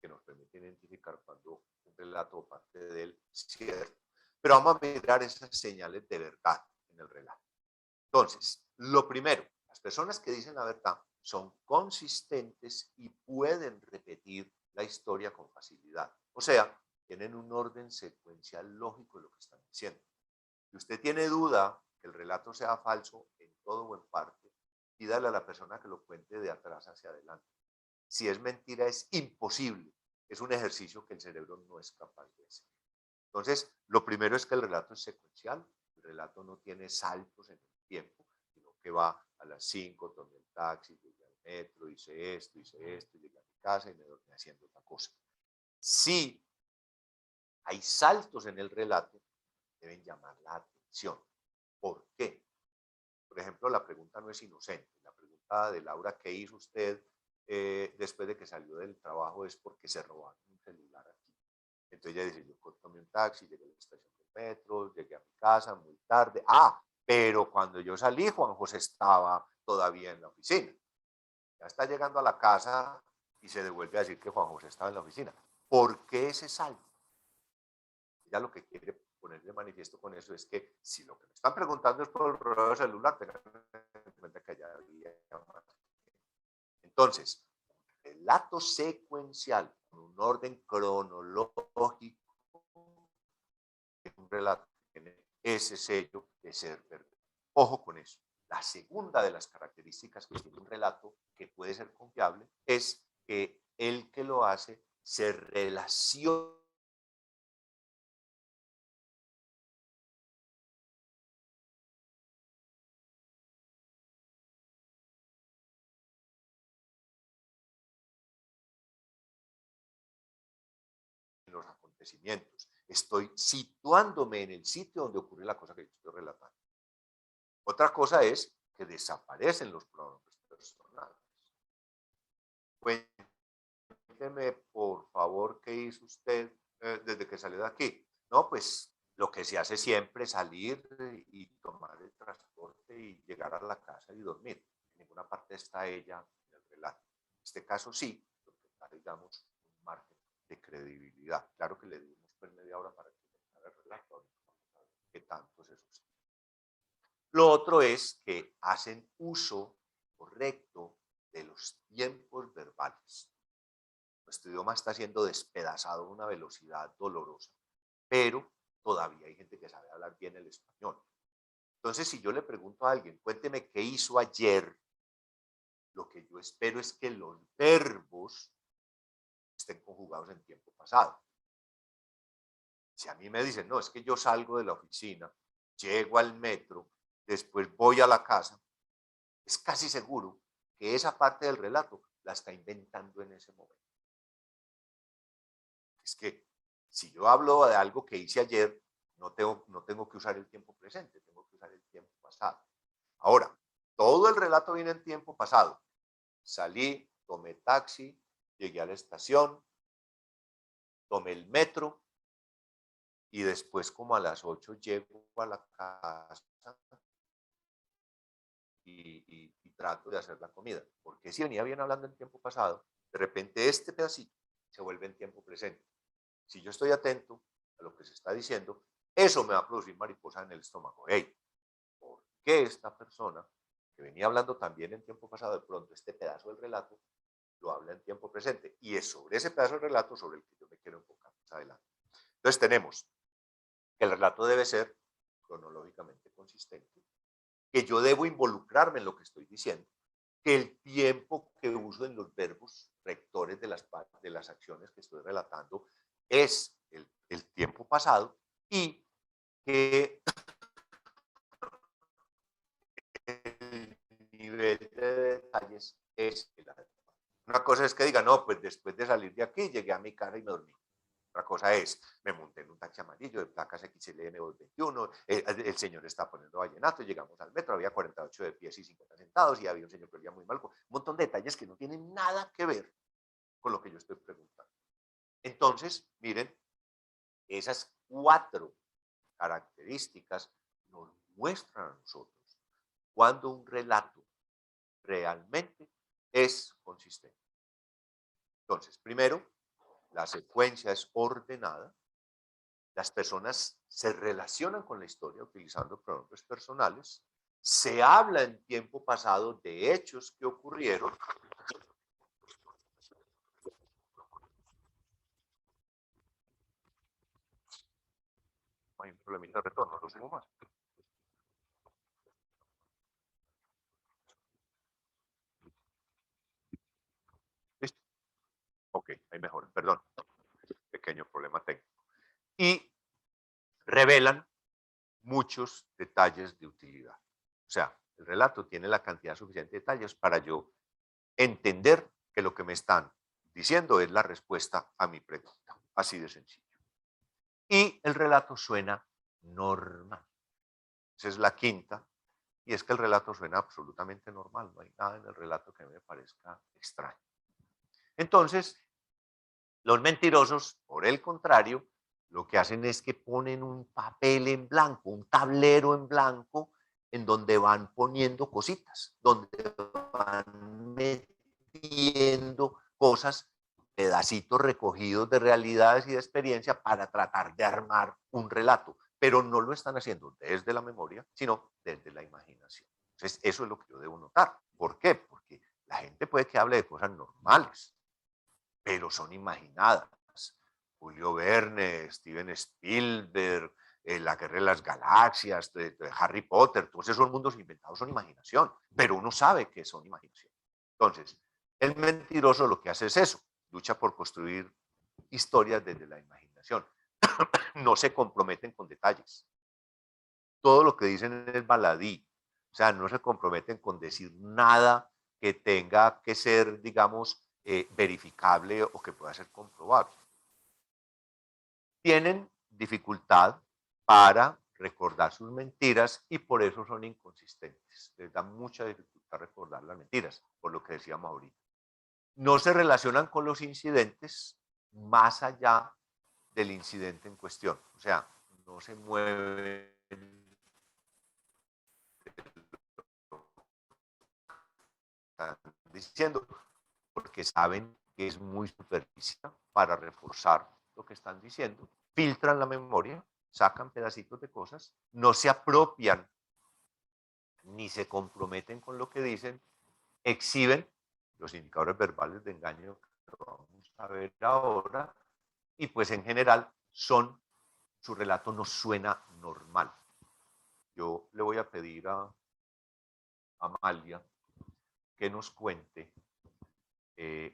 que nos permiten identificar cuando un relato o parte de él es cierto. Pero vamos a mirar esas señales de verdad en el relato. Entonces, lo primero, las personas que dicen la verdad son consistentes y pueden repetir la historia con facilidad. O sea, tienen un orden secuencial lógico de lo que están diciendo. Si usted tiene duda que el relato sea falso en todo o en parte, pídale a la persona que lo cuente de atrás hacia adelante. Si es mentira, es imposible. Es un ejercicio que el cerebro no es capaz de hacer. Entonces, lo primero es que el relato es secuencial. El relato no tiene saltos en el tiempo, sino que va a las 5, tomé el taxi, llegué al metro, hice esto, llegué a mi casa y me dormí haciendo otra cosa. Si hay saltos en el relato, deben llamar la atención. ¿Por qué? Por ejemplo, la pregunta no es inocente. La pregunta de Laura, ¿qué hizo usted después de que salió del trabajo? Es porque se robaron un celular aquí. Entonces ella dice, yo tomé un taxi, llegué a la estación de metro, llegué a mi casa muy tarde. Pero cuando yo salí, Juan José estaba todavía en la oficina. Ya está llegando a la casa y se devuelve a decir que Juan José estaba en la oficina. ¿Por qué ese salto? Ella lo que quiere poner de manifiesto con eso es que si lo que me están preguntando es por el reloj celular, tengan en cuenta que allá había más. Entonces, un relato secuencial con un orden cronológico es un relato que tiene ese sello de ser verdadero. Ojo con eso. La segunda de las características que tiene un relato que puede ser confiable es que el que lo hace se relaciona en los acontecimientos. Estoy situándome en el sitio donde ocurre la cosa que yo estoy relatando. Otra cosa es que desaparecen los pronombres personales. Cuénteme, por favor, qué hizo usted desde que salió de aquí. No, pues lo que se hace siempre es salir y tomar el transporte y llegar a la casa y dormir. En ninguna parte está ella en el relato. En este caso sí, porque está, digamos, un margen de credibilidad. Claro que le dimos pues media hora para que terminara el relato. Vamos a ver qué tanto se sostiene. Lo otro es que hacen uso correcto de los tiempos verbales. Nuestro idioma está siendo despedazado a una velocidad dolorosa, pero todavía hay gente que sabe hablar bien el español. Entonces, si yo le pregunto a alguien, cuénteme qué hizo ayer, lo que yo espero es que los verbos estén conjugados en tiempo pasado. Si a mí me dicen, no, es que yo salgo de la oficina, llego al metro, después voy a la casa, es casi seguro que esa parte del relato la está inventando en ese momento. Es que si yo hablo de algo que hice ayer, no tengo que usar el tiempo presente, tengo que usar el tiempo pasado. Ahora, todo el relato viene en tiempo pasado. Salí, tomé taxi, llegué a la estación, tomé el metro y después como a las 8 llego a la casa y trato de hacer la comida. Porque si venía bien hablando en tiempo pasado, de repente este pedacito se vuelve en tiempo presente. Si yo estoy atento a lo que se está diciendo, eso me va a producir mariposa en el estómago. Hey, ¿por qué esta persona que venía hablando también en tiempo pasado, de pronto este pedazo del relato lo habla en tiempo presente? Y es sobre ese pedazo del relato sobre el que yo me quiero enfocar más adelante. Entonces tenemos que el relato debe ser cronológicamente consistente, que yo debo involucrarme en lo que estoy diciendo, que el tiempo que uso en los verbos rectores de las acciones que estoy relatando es el tiempo pasado y que el nivel de detalles es el adecuado. Una cosa es que diga, no, pues después de salir de aquí llegué a mi casa y me dormí. Otra cosa es, me monté en un taxi amarillo de placas XLM 221, el señor está poniendo vallenato, llegamos al metro, había 48 de pies y 50 sentados y había un señor que olía muy mal, un montón de detalles que no tienen nada que ver con lo que yo estoy preguntando. Entonces, miren, esas 4 características nos muestran a nosotros cuando un relato realmente es consistente. Entonces, primero, la secuencia es ordenada, las personas se relacionan con la historia utilizando pronombres personales, se habla en tiempo pasado de hechos que ocurrieron. Hay un problemita de retorno, lo sigo más. ¿Listo? Ok, ahí mejor, perdón. Pequeño problema técnico. Y revelan muchos detalles de utilidad. O sea, el relato tiene la cantidad suficiente de detalles para yo entender que lo que me están diciendo es la respuesta a mi pregunta. Así de sencillo. Y el relato suena normal. Esa es la quinta. Y es que el relato suena absolutamente normal. No hay nada en el relato que me parezca extraño. Entonces, los mentirosos, por el contrario, lo que hacen es que ponen un papel en blanco, un tablero en blanco, en donde van poniendo cositas, donde van metiendo cosas, pedacitos recogidos de realidades y de experiencia para tratar de armar un relato. Pero no lo están haciendo desde la memoria, sino desde la imaginación. Entonces, eso es lo que yo debo notar. ¿Por qué? Porque la gente puede que hable de cosas normales, pero son imaginadas. Julio Verne, Steven Spielberg, La Guerra de las Galaxias, de Harry Potter, todos esos mundos inventados son imaginación, pero uno sabe que son imaginación. Entonces, el mentiroso lo que hace es eso, lucha por construir historias desde la imaginación. No se comprometen con detalles. Todo lo que dicen es baladí. O sea, no se comprometen con decir nada que tenga que ser, digamos, verificable o que pueda ser comprobable. Tienen dificultad para recordar sus mentiras y por eso son inconsistentes. Les da mucha dificultad recordar las mentiras, por lo que decíamos ahorita. No se relacionan con los incidentes más allá del incidente en cuestión. O sea, no se mueven diciendo, porque saben que es muy superficial para reforzar lo que están diciendo, filtran la memoria, sacan pedacitos de cosas, no se apropian ni se comprometen con lo que dicen, exhiben los indicadores verbales de engaño que vamos a ver ahora, y pues en general su relato no suena normal. Yo le voy a pedir a Amalia que nos cuente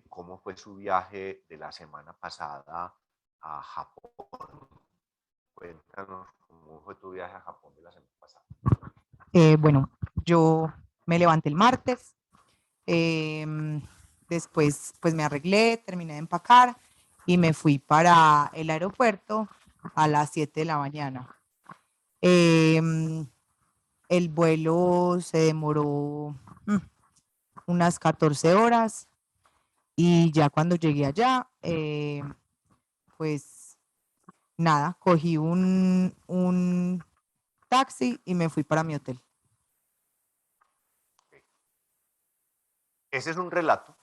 cómo fue su viaje de la semana pasada a Japón. Cuéntanos cómo fue tu viaje a Japón de la semana pasada. Bueno, yo me levanté el martes, después pues me arreglé, terminé de empacar y me fui para el aeropuerto a las 7 de la mañana. El vuelo se demoró unas 14 horas y ya cuando llegué allá, pues nada, cogí un taxi y me fui para mi hotel. Ese es un relato.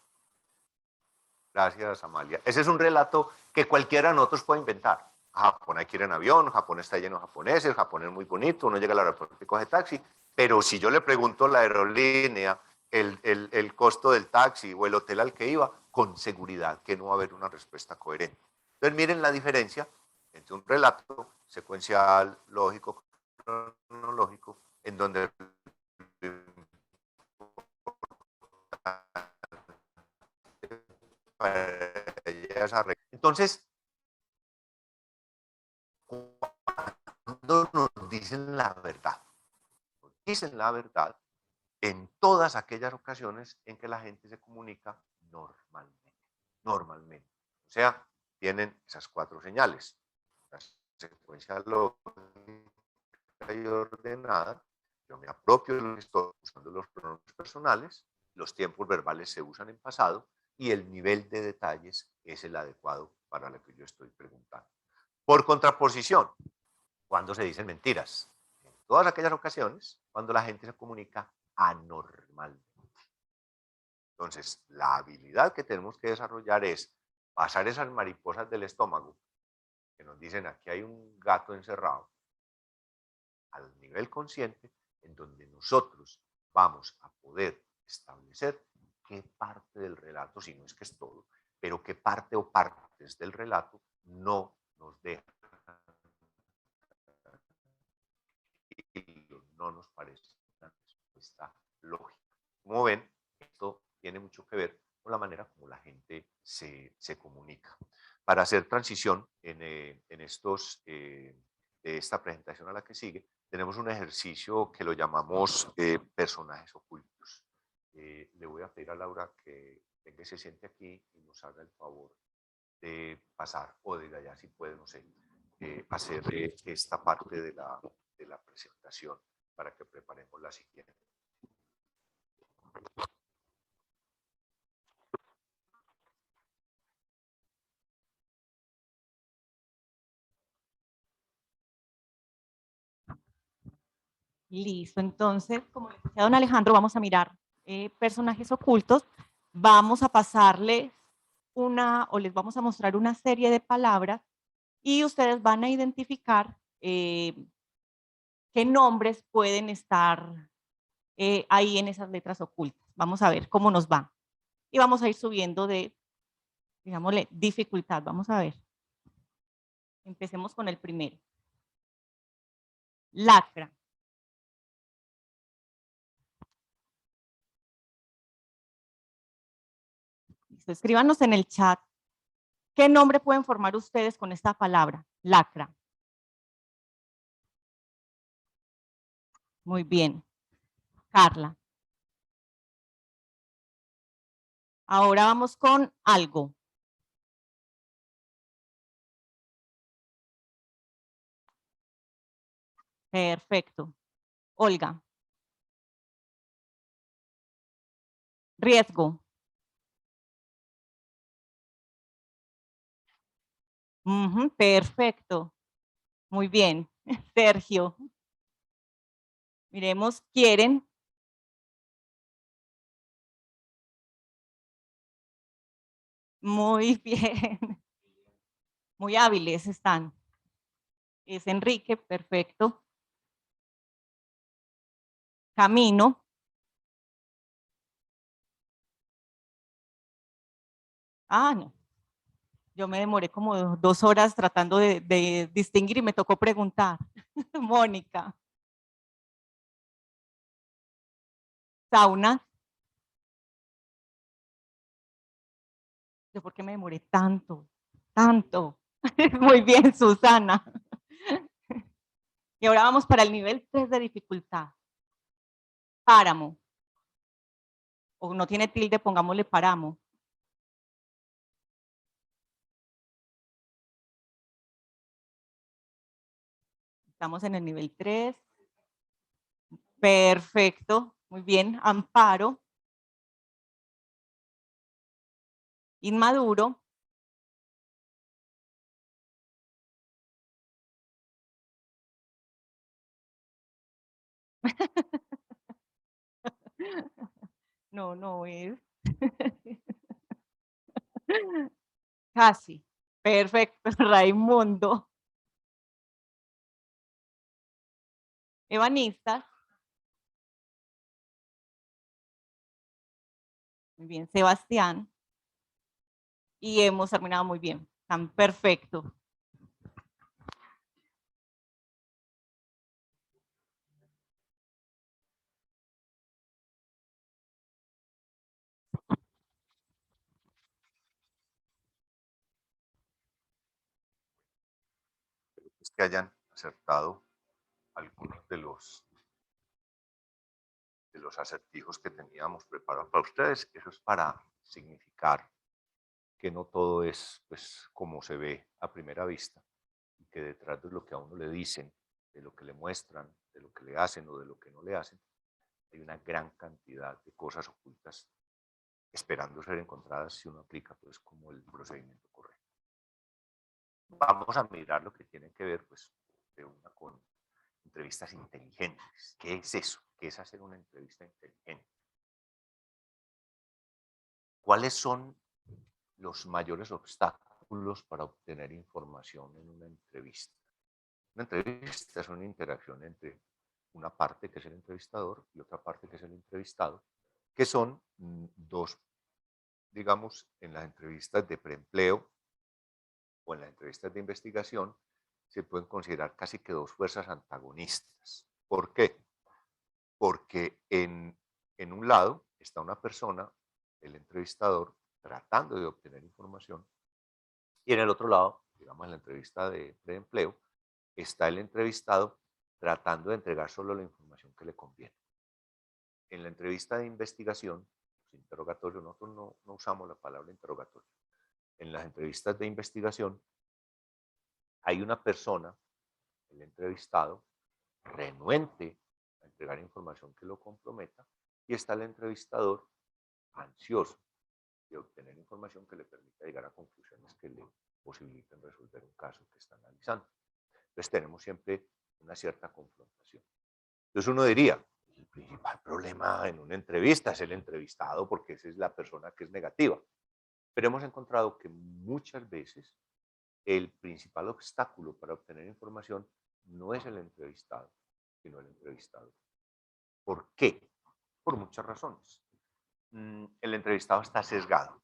Gracias, Amalia. Ese es un relato que cualquiera de nosotros puede inventar. Japón hay que ir en avión, Japón está lleno de japoneses, Japón es muy bonito, uno llega al aeropuerto y coge taxi, pero si yo le pregunto a la aerolínea el costo del taxi o el hotel al que iba, con seguridad que no va a haber una respuesta coherente. Entonces miren la diferencia entre un relato secuencial, lógico, cronológico, en donde Entonces, cuando nos dicen la verdad en todas aquellas ocasiones en que la gente se comunica normalmente. O sea, tienen esas 4 señales: la secuencia lógica y ordenada, yo me apropio de lo que estoy usando los pronombres personales, los tiempos verbales se usan en pasado y el nivel de detalles es el adecuado para lo que yo estoy preguntando. Por contraposición, cuando se dicen mentiras, en todas aquellas ocasiones cuando la gente se comunica anormalmente. Entonces, la habilidad que tenemos que desarrollar es pasar esas mariposas del estómago que nos dicen aquí hay un gato encerrado al nivel consciente, en donde nosotros vamos a poder establecer qué parte del relato, si no es que es todo, pero qué parte o partes del relato no nos dejan y no nos parece una respuesta lógica. Como ven, esto tiene mucho que ver con la manera como la gente se comunica. Para hacer transición en estos, de esta presentación a la que sigue, tenemos un ejercicio que lo llamamos personajes ocultos. Le voy a pedir a Laura que venga y se siente aquí y nos haga el favor de pasar, o de allá si puede, no sé, hacer esta parte de la presentación para que preparemos la siguiente. Listo, entonces, como le decía don Alejandro, vamos a mirar personajes ocultos. Vamos a pasarles o les vamos a mostrar una serie de palabras y ustedes van a identificar qué nombres pueden estar ahí en esas letras ocultas. Vamos a ver cómo nos va. Y vamos a ir subiendo de, digámosle, dificultad. Vamos a ver. Empecemos con el primero. Lacra. Listo, escríbanos en el chat qué nombre pueden formar ustedes con esta palabra, lacra. Muy bien. Carla. Ahora vamos con algo. Perfecto. Olga. Riesgo. Perfecto. Muy bien. Sergio. Miremos, quieren. Muy bien. Muy hábiles están. Es Enrique, perfecto. Camino. Ah, no. Yo me demoré como 2 horas tratando de distinguir y me tocó preguntar. Mónica. Sauna. ¿Yo por qué me demoré tanto? Tanto. Muy bien, Susana. Y ahora vamos para el nivel 3 de dificultad. Páramo. O no tiene tilde, pongámosle páramo. Estamos en el nivel 3. Perfecto. Muy bien. Amparo. Inmaduro. No, no es. Casi. Perfecto. Raimundo. Ebanistas. Muy bien. Sebastián. Y hemos terminado muy bien. Tan perfecto. que hayan acertado algunos de los acertijos que teníamos preparados para ustedes. Eso es para significar que no todo es pues como se ve a primera vista y que detrás de lo que a uno le dicen, de lo que le muestran, de lo que le hacen o de lo que no le hacen, hay una gran cantidad de cosas ocultas esperando ser encontradas si uno aplica pues como el procedimiento correcto. Vamos a mirar lo que tiene que ver pues de una con entrevistas inteligentes. ¿Qué es eso? ¿Qué es hacer una entrevista inteligente? ¿Cuáles son los mayores obstáculos para obtener información en una entrevista? Una entrevista es una interacción entre una parte que es el entrevistador y otra parte que es el entrevistado, que son dos, digamos, en las entrevistas de preempleo o en las entrevistas de investigación, se pueden considerar casi que dos fuerzas antagonistas. ¿Por qué? Porque en un lado está una persona, el entrevistador, tratando de obtener información, y en el otro lado, digamos en la entrevista de empleo, está el entrevistado tratando de entregar solo la información que le conviene. En la entrevista de investigación, los interrogatorios, nosotros no usamos la palabra interrogatorio. En las entrevistas de investigación hay una persona, el entrevistado, renuente a entregar información que lo comprometa, y está el entrevistador ansioso de obtener información que le permita llegar a conclusiones que le posibiliten resolver un caso que está analizando. Entonces tenemos siempre una cierta confrontación. Entonces uno diría, el principal problema en una entrevista es el entrevistado porque esa es la persona que es negativa. Pero hemos encontrado que muchas veces el principal obstáculo para obtener información no es el entrevistado, sino el entrevistado. ¿Por qué? Por muchas razones. El entrevistado está sesgado,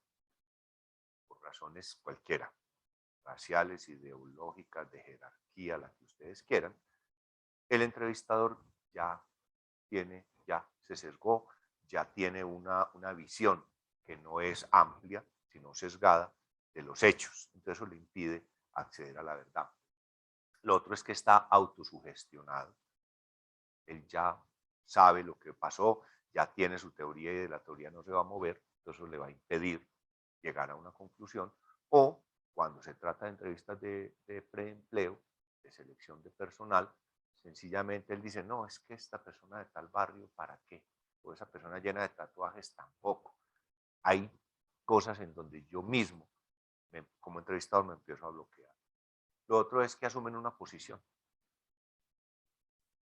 por razones cualquiera, raciales, ideológicas, de jerarquía, la que ustedes quieran. El entrevistador ya se sesgó, ya tiene una visión que no es amplia, sino sesgada de los hechos. Entonces eso le impide acceder a la verdad. Lo otro es que está autosugestionado. Él ya sabe lo que pasó, ya tiene su teoría y de la teoría no se va a mover, entonces eso le va a impedir llegar a una conclusión. O cuando se trata de entrevistas de preempleo, de selección de personal, sencillamente él dice, no, es que esta persona de tal barrio, ¿para qué? O esa persona llena de tatuajes, tampoco. Hay cosas en donde yo mismo, como entrevistador, me empiezo a bloquear. Lo otro es que asumen una posición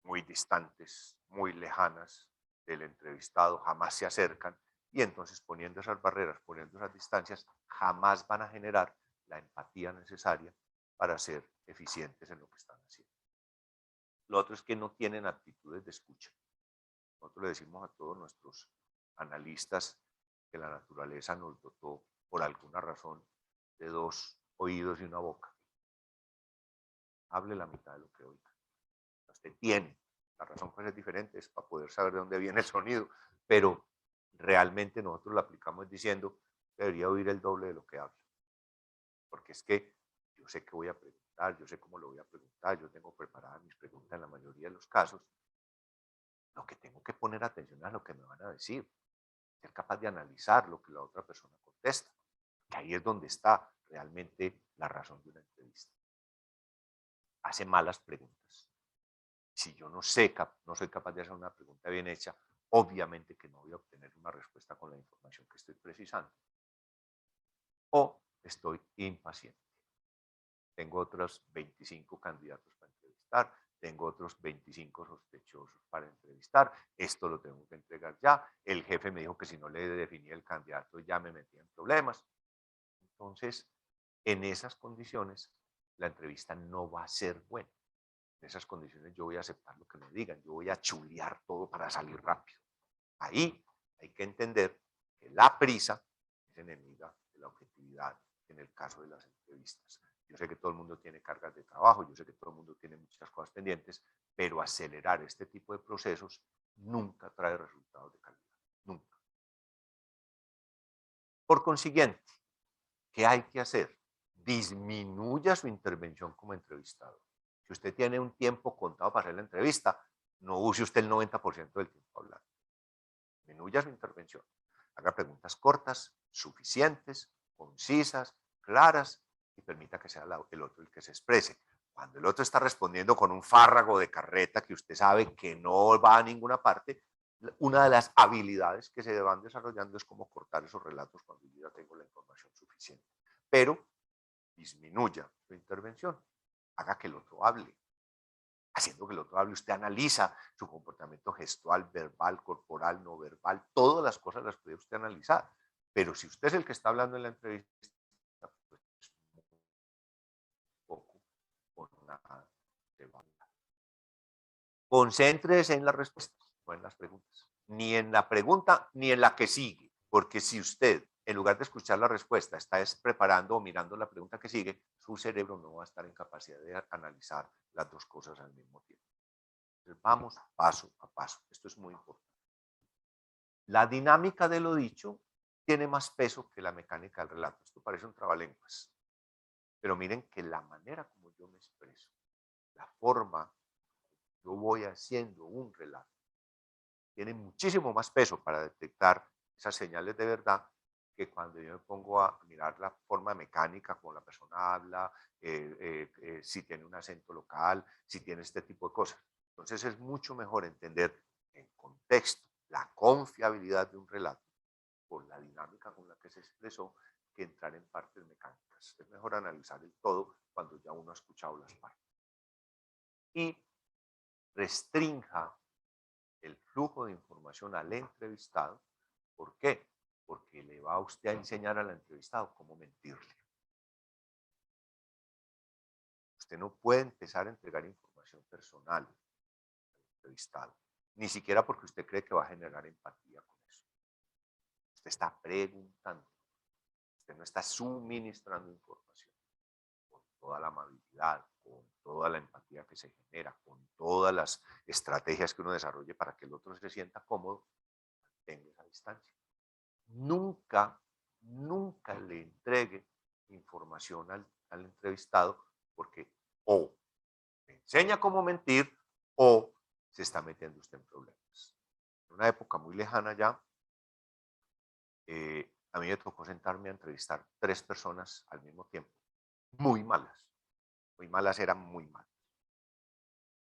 muy distantes, muy lejanas del entrevistado, jamás se acercan, y entonces poniendo esas barreras, poniendo esas distancias, jamás van a generar la empatía necesaria para ser eficientes en lo que están haciendo. Lo otro es que no tienen actitudes de escucha. Nosotros le decimos a todos nuestros analistas que la naturaleza nos dotó por alguna razón de dos oídos y una boca. Hable la mitad de lo que oiga. Usted tiene. La razón puede ser diferente, es para poder saber de dónde viene el sonido, pero realmente nosotros lo aplicamos diciendo, debería oír el doble de lo que habla. Porque es que yo sé que voy a preguntar, yo sé cómo lo voy a preguntar, yo tengo preparadas mis preguntas en la mayoría de los casos. Lo que tengo que poner atención a lo que me van a decir, ser capaz de analizar lo que la otra persona contesta, que ahí es donde está realmente la razón de una entrevista. Hace malas preguntas. Si yo no soy capaz de hacer una pregunta bien hecha, obviamente que no voy a obtener una respuesta con la información que estoy precisando. O estoy impaciente. Tengo otros 25 candidatos para entrevistar, tengo otros 25 sospechosos para entrevistar, esto lo tengo que entregar ya, el jefe me dijo que si no le definía el candidato ya me metía en problemas. Entonces, en esas condiciones, la entrevista no va a ser buena. En esas condiciones yo voy a aceptar lo que me digan, yo voy a chulear todo para salir rápido. Ahí hay que entender que la prisa es enemiga de la objetividad en el caso de las entrevistas. Yo sé que todo el mundo tiene cargas de trabajo, yo sé que todo el mundo tiene muchas cosas pendientes, pero acelerar este tipo de procesos nunca trae resultados de calidad, nunca. Por consiguiente, ¿qué hay que hacer? Disminuya su intervención como entrevistador. Si usted tiene un tiempo contado para hacer la entrevista, no use usted el 90% del tiempo hablando. Disminuya su intervención. Haga preguntas cortas, suficientes, concisas, claras y permita que sea el otro el que se exprese. Cuando el otro está respondiendo con un fárrago de carreta que usted sabe que no va a ninguna parte, una de las habilidades que se van desarrollando es cómo cortar esos relatos cuando yo ya tengo la información suficiente. Pero disminuya su intervención, haga que el otro hable. Haciendo que el otro hable, usted analiza su comportamiento gestual, verbal, corporal, no verbal, todas las cosas las puede usted analizar. Pero si usted es el que está hablando en la entrevista, pues poco o nada se va a hablar. Concéntrese en las respuestas, no en las preguntas. Ni en la pregunta, ni en la que sigue. Porque si usted, en lugar de escuchar la respuesta, está preparando o mirando la pregunta que sigue, su cerebro no va a estar en capacidad de analizar las dos cosas al mismo tiempo. Entonces, vamos paso a paso. Esto es muy importante. La dinámica de lo dicho tiene más peso que la mecánica del relato. Esto parece un trabalenguas. Pero miren que la manera como yo me expreso, la forma yo voy haciendo un relato, tiene muchísimo más peso para detectar esas señales de verdad que cuando yo me pongo a mirar la forma mecánica como la persona habla, si tiene un acento local, si tiene este tipo de cosas. Entonces es mucho mejor entender en contexto la confiabilidad de un relato por la dinámica con la que se expresó que entrar en partes mecánicas. Es mejor analizar el todo cuando ya uno ha escuchado las partes. Y restrinja el flujo de información al entrevistado. ¿Por qué? Porque le va a usted a enseñar al entrevistado cómo mentirle. Usted no puede empezar a entregar información personal al entrevistado, ni siquiera porque usted cree que va a generar empatía con eso. Usted está preguntando, usted no está suministrando información con toda la amabilidad, con toda la empatía que se genera, con todas las estrategias que uno desarrolle para que el otro se sienta cómodo, tenga esa distancia. Nunca, nunca le entregue información al entrevistado porque o le enseña cómo mentir o se está metiendo usted en problemas. En una época muy lejana ya, a mí me tocó sentarme a entrevistar 3 personas al mismo tiempo, muy malas eran muy malas.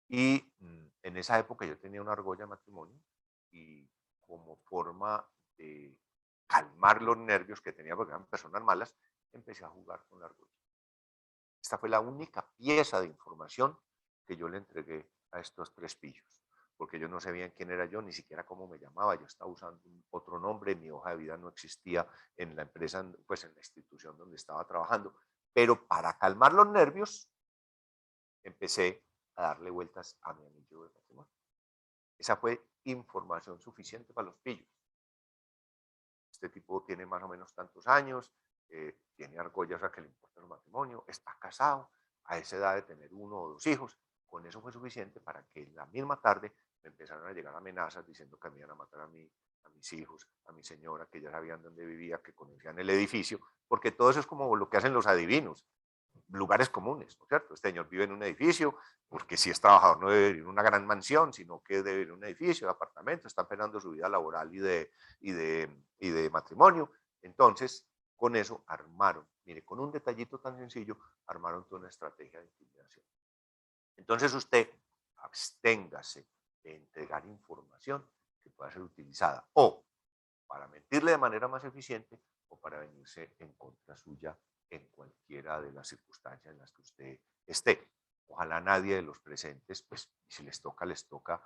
Y en esa época yo tenía una argolla de matrimonio y como forma de calmar los nervios que tenía porque eran personas malas, empecé a jugar con la argolla. Esta fue la única pieza de información que yo le entregué a estos 3 pillos, porque ellos no sabían quién era yo, ni siquiera cómo me llamaba, yo estaba usando otro nombre, mi hoja de vida no existía en la empresa, pues en la institución donde estaba trabajando, pero para calmar los nervios empecé a darle vueltas a mi anillo de matrimonio. Esa fue información suficiente para los pillos. Este tipo tiene más o menos tantos años, tiene argollas a que le importa el matrimonio, está casado, a esa edad de tener 1 o 2 hijos. Con eso fue suficiente para que en la misma tarde me empezaron a llegar amenazas diciendo que me iban a matar a mí, a mis hijos, a mi señora, que ya sabían dónde vivía, que conocían el edificio, porque todo eso es como lo que hacen los adivinos, lugares comunes, ¿no es cierto? Este señor vive en un edificio, porque si es trabajador no debe vivir en una gran mansión, sino que debe vivir en un edificio de apartamento, está esperando su vida laboral y de matrimonio. Entonces, con eso armaron, mire, con un detallito tan sencillo, armaron toda una estrategia de intimidación. Entonces usted absténgase de entregar información que pueda ser utilizada o para mentirle de manera más eficiente o para venirse en contra suya en cualquiera de las circunstancias en las que usted esté. Ojalá nadie de los presentes, pues si les toca,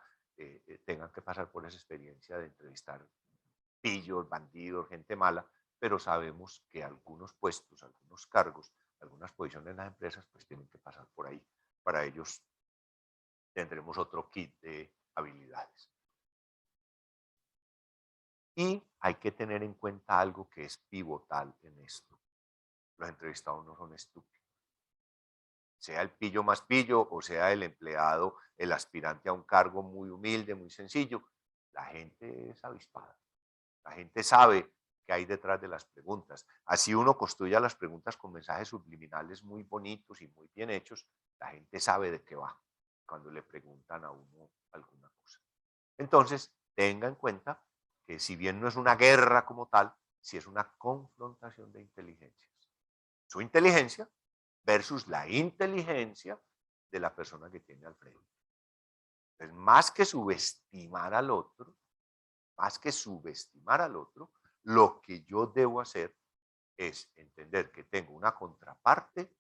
tengan que pasar por esa experiencia de entrevistar pillos, bandidos, gente mala, pero sabemos que algunos puestos, algunos cargos, algunas posiciones en las empresas, pues tienen que pasar por ahí. Para ellos tendremos otro kit de habilidades. Y hay que tener en cuenta algo que es pivotal en esto. Los entrevistados no son estúpidos. Sea el pillo más pillo o sea el empleado, el aspirante a un cargo muy humilde, muy sencillo, la gente es avispada. La gente sabe que hay detrás de las preguntas. Así uno construya las preguntas con mensajes subliminales muy bonitos y muy bien hechos, la gente sabe de qué va cuando le preguntan a uno alguna cosa. Entonces, tenga en cuenta que si bien no es una guerra como tal, sí es una confrontación de inteligencias. Su inteligencia versus la inteligencia de la persona que tiene al frente. Entonces, más que subestimar al otro, lo que yo debo hacer es entender que tengo una contraparte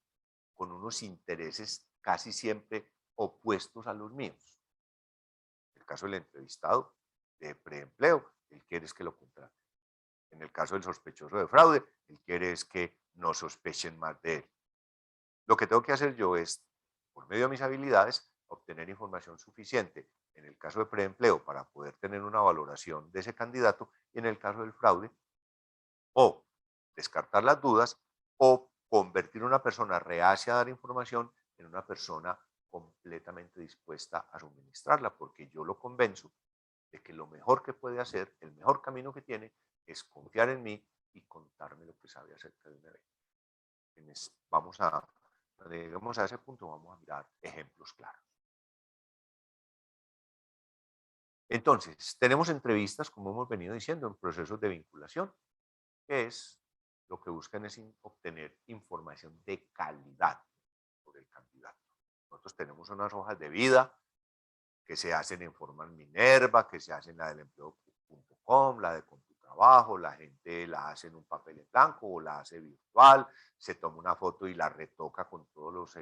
con unos intereses casi siempre opuestos a los míos. En el caso del entrevistado de preempleo, él quiere es que lo contraten. En el caso del sospechoso de fraude, él quiere es que no sospechen más de él. Lo que tengo que hacer yo es, por medio de mis habilidades, obtener información suficiente en el caso de preempleo para poder tener una valoración de ese candidato y en el caso del fraude, o descartar las dudas o convertir a una persona reacia a dar información en una persona completamente dispuesta a suministrarla, porque yo lo convenzo de que lo mejor que puede hacer, el mejor camino que tiene, es confiar en mí y contarme lo que sabe acerca de un evento. Vamos a, llegamos a ese punto, vamos a mirar ejemplos claros. Entonces, tenemos entrevistas, como hemos venido diciendo, en procesos de vinculación, que es lo que buscan es obtener información de calidad sobre el candidato. Nosotros tenemos unas hojas de vida que se hacen en forma Minerva, que se hacen en la del empleo.com, la de CompuTrabajo, la gente la hace en un papel en blanco o la hace virtual, se toma una foto y la retoca con todos los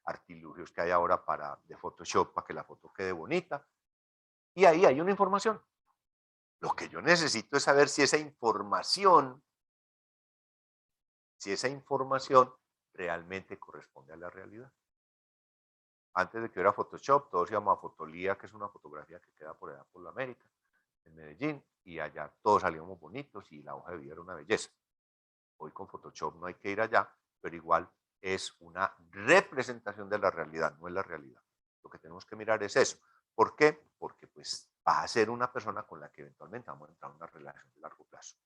artilugios que hay ahora de Photoshop para que la foto quede bonita. Y ahí hay una información. Lo que yo necesito es saber si esa información realmente corresponde a la realidad. Antes de que hubiera Photoshop, todos íbamos a Fotolía, que es una fotografía que queda por allá por la América, en Medellín, y allá todos salíamos bonitos y la hoja de vida era una belleza. Hoy con Photoshop no hay que ir allá, pero igual es una representación de la realidad, no es la realidad. Lo que tenemos que mirar es eso. ¿Por qué? Porque pues va a ser una persona con la que eventualmente vamos a entrar en una relación de largo plazo.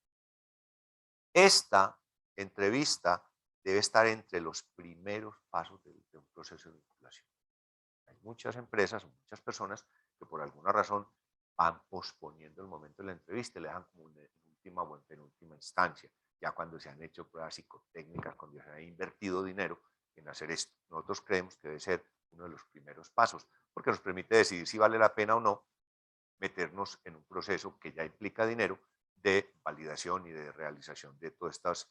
Esta entrevista debe estar entre los primeros pasos de un proceso de vinculación. Hay muchas empresas, muchas personas que por alguna razón van posponiendo el momento de la entrevista y le dejan como en última o en penúltima instancia, ya cuando se han hecho pruebas psicotécnicas, cuando se ha invertido dinero en hacer esto. Nosotros creemos que debe ser uno de los primeros pasos, porque nos permite decidir si vale la pena o no meternos en un proceso que ya implica dinero de validación y de realización de todas estas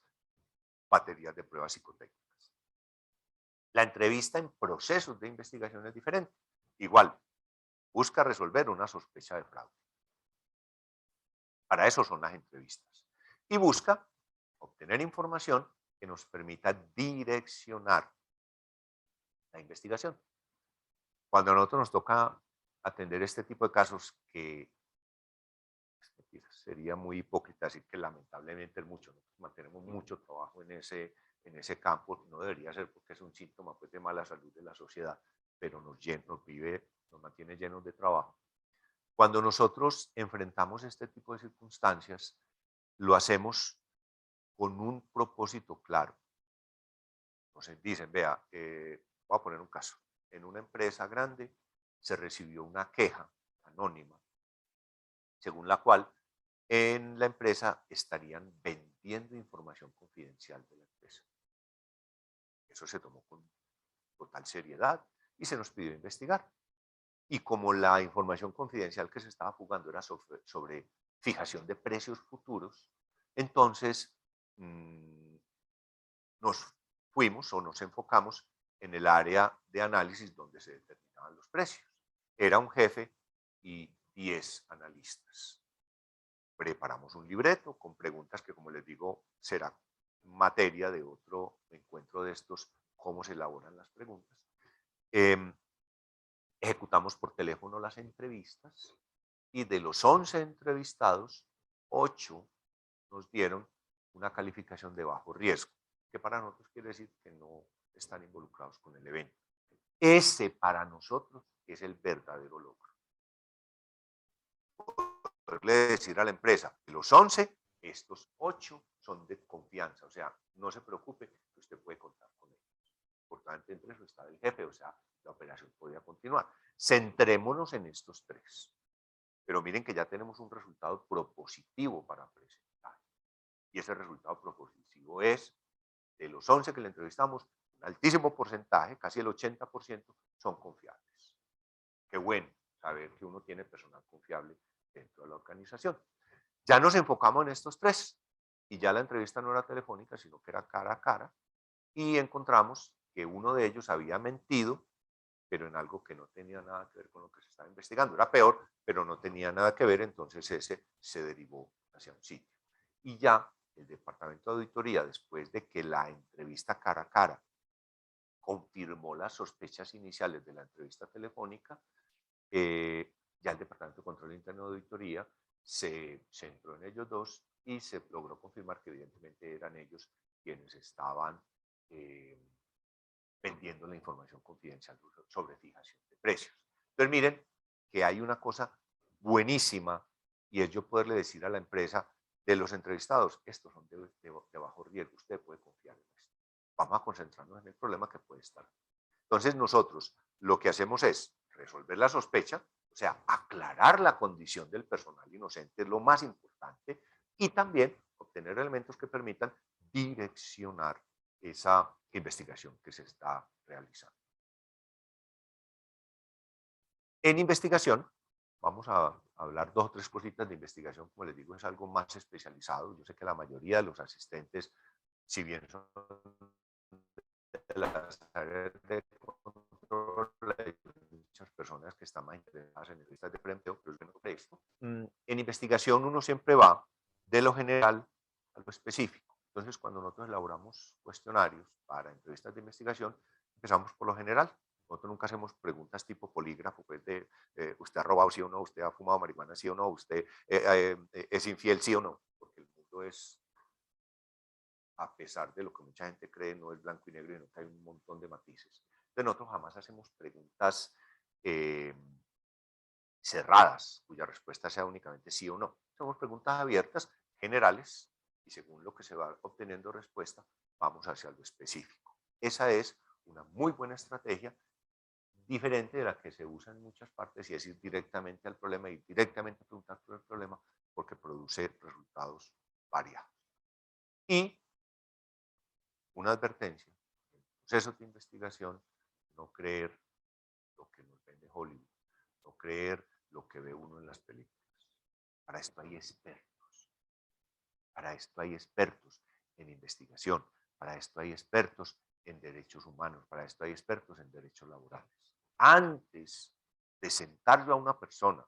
baterías de pruebas psicotécnicas. La entrevista en procesos de investigación es diferente. Igual, busca resolver una sospecha de fraude. Para eso son las entrevistas. Y busca obtener información que nos permita direccionar la investigación. Cuando a nosotros nos toca atender este tipo de casos, que sería muy hipócrita decir que lamentablemente es mucho, nosotros mantenemos mucho trabajo en ese campo, no debería ser porque es un síntoma pues, de mala salud de la sociedad, pero nos mantiene llenos de trabajo. Cuando nosotros enfrentamos este tipo de circunstancias, lo hacemos con un propósito claro. Nos dicen, vea, voy a poner un caso. En una empresa grande se recibió una queja anónima, según la cual en la empresa estarían vendiendo información confidencial de la empresa. Eso se tomó con total seriedad y se nos pidió investigar. Y como la información confidencial que se estaba fugando era sobre fijación de precios futuros, entonces nos fuimos o nos enfocamos en el área de análisis donde se determinaban los precios. Era un jefe y 10 analistas. Preparamos un libreto con preguntas que, como les digo, será materia de otro encuentro de estos, cómo se elaboran las preguntas. Ejecutamos por teléfono las entrevistas y de los 11 entrevistados, 8 nos dieron una calificación de bajo riesgo, que para nosotros quiere decir que no están involucrados con el evento. Ese para nosotros es el verdadero logro. Poderle decir a la empresa, de los 11, Estos 8 son de confianza, o sea, no se preocupe que usted puede contar con ellos. Importante entre eso está el jefe, o sea, la operación podría continuar. Centrémonos en estos 3. Pero miren que ya tenemos un resultado propositivo para presentar. Y ese resultado propositivo es, de los 11 que le entrevistamos, un altísimo porcentaje, casi el 80%, son confiables. Qué bueno saber que uno tiene personal confiable dentro de la organización. Ya nos enfocamos en estos 3 y ya la entrevista no era telefónica, sino que era cara a cara, y encontramos que uno de ellos había mentido, pero en algo que no tenía nada que ver con lo que se estaba investigando. Era peor, pero no tenía nada que ver, entonces ese se derivó hacia un sitio. Y ya el departamento de auditoría, después de que la entrevista cara a cara confirmó las sospechas iniciales de la entrevista telefónica, ya el departamento de control interno de auditoría se centró en ellos 2 y se logró confirmar que evidentemente eran ellos quienes estaban vendiendo la información confidencial sobre fijación de precios. Entonces miren que hay una cosa buenísima y es yo poderle decir a la empresa de los entrevistados, estos son de bajo riesgo, usted puede confiar en esto. Vamos a concentrarnos en el problema que puede estar. Entonces nosotros lo que hacemos es resolver la sospecha, o sea, aclarar la condición del personal inocente es lo más importante y también obtener elementos que permitan direccionar esa investigación que se está realizando. En investigación, vamos a hablar 2 o 3 cositas de investigación, como les digo, es algo más especializado. Yo sé que la mayoría de los asistentes, si bien son de las áreas de control, hay muchas personas que están más interesadas en entrevistas de empleo, pero yo no sé esto. En investigación uno siempre va de lo general a lo específico. Entonces, cuando nosotros elaboramos cuestionarios para entrevistas de investigación, empezamos por lo general. Nosotros nunca hacemos preguntas tipo polígrafo, pues de usted ha robado sí o no, usted ha fumado marihuana sí o no, usted es infiel sí o no, porque el mundo es, a pesar de lo que mucha gente cree, no es blanco y negro, sino que hay un montón de matices. Entonces nosotros jamás hacemos preguntas cerradas, cuya respuesta sea únicamente sí o no. Hacemos preguntas abiertas, generales, y según lo que se va obteniendo respuesta, vamos hacia lo específico. Esa es una muy buena estrategia, diferente de la que se usa en muchas partes, y es ir directamente al problema y directamente a preguntar por el problema, porque produce resultados variados. Y una advertencia, en el proceso de investigación, no creer lo que nos vende Hollywood, no creer lo que ve uno en las películas. Para esto hay expertos. Para esto hay expertos en investigación. Para esto hay expertos en derechos humanos. Para esto hay expertos en derechos laborales. Antes de sentarlo a una persona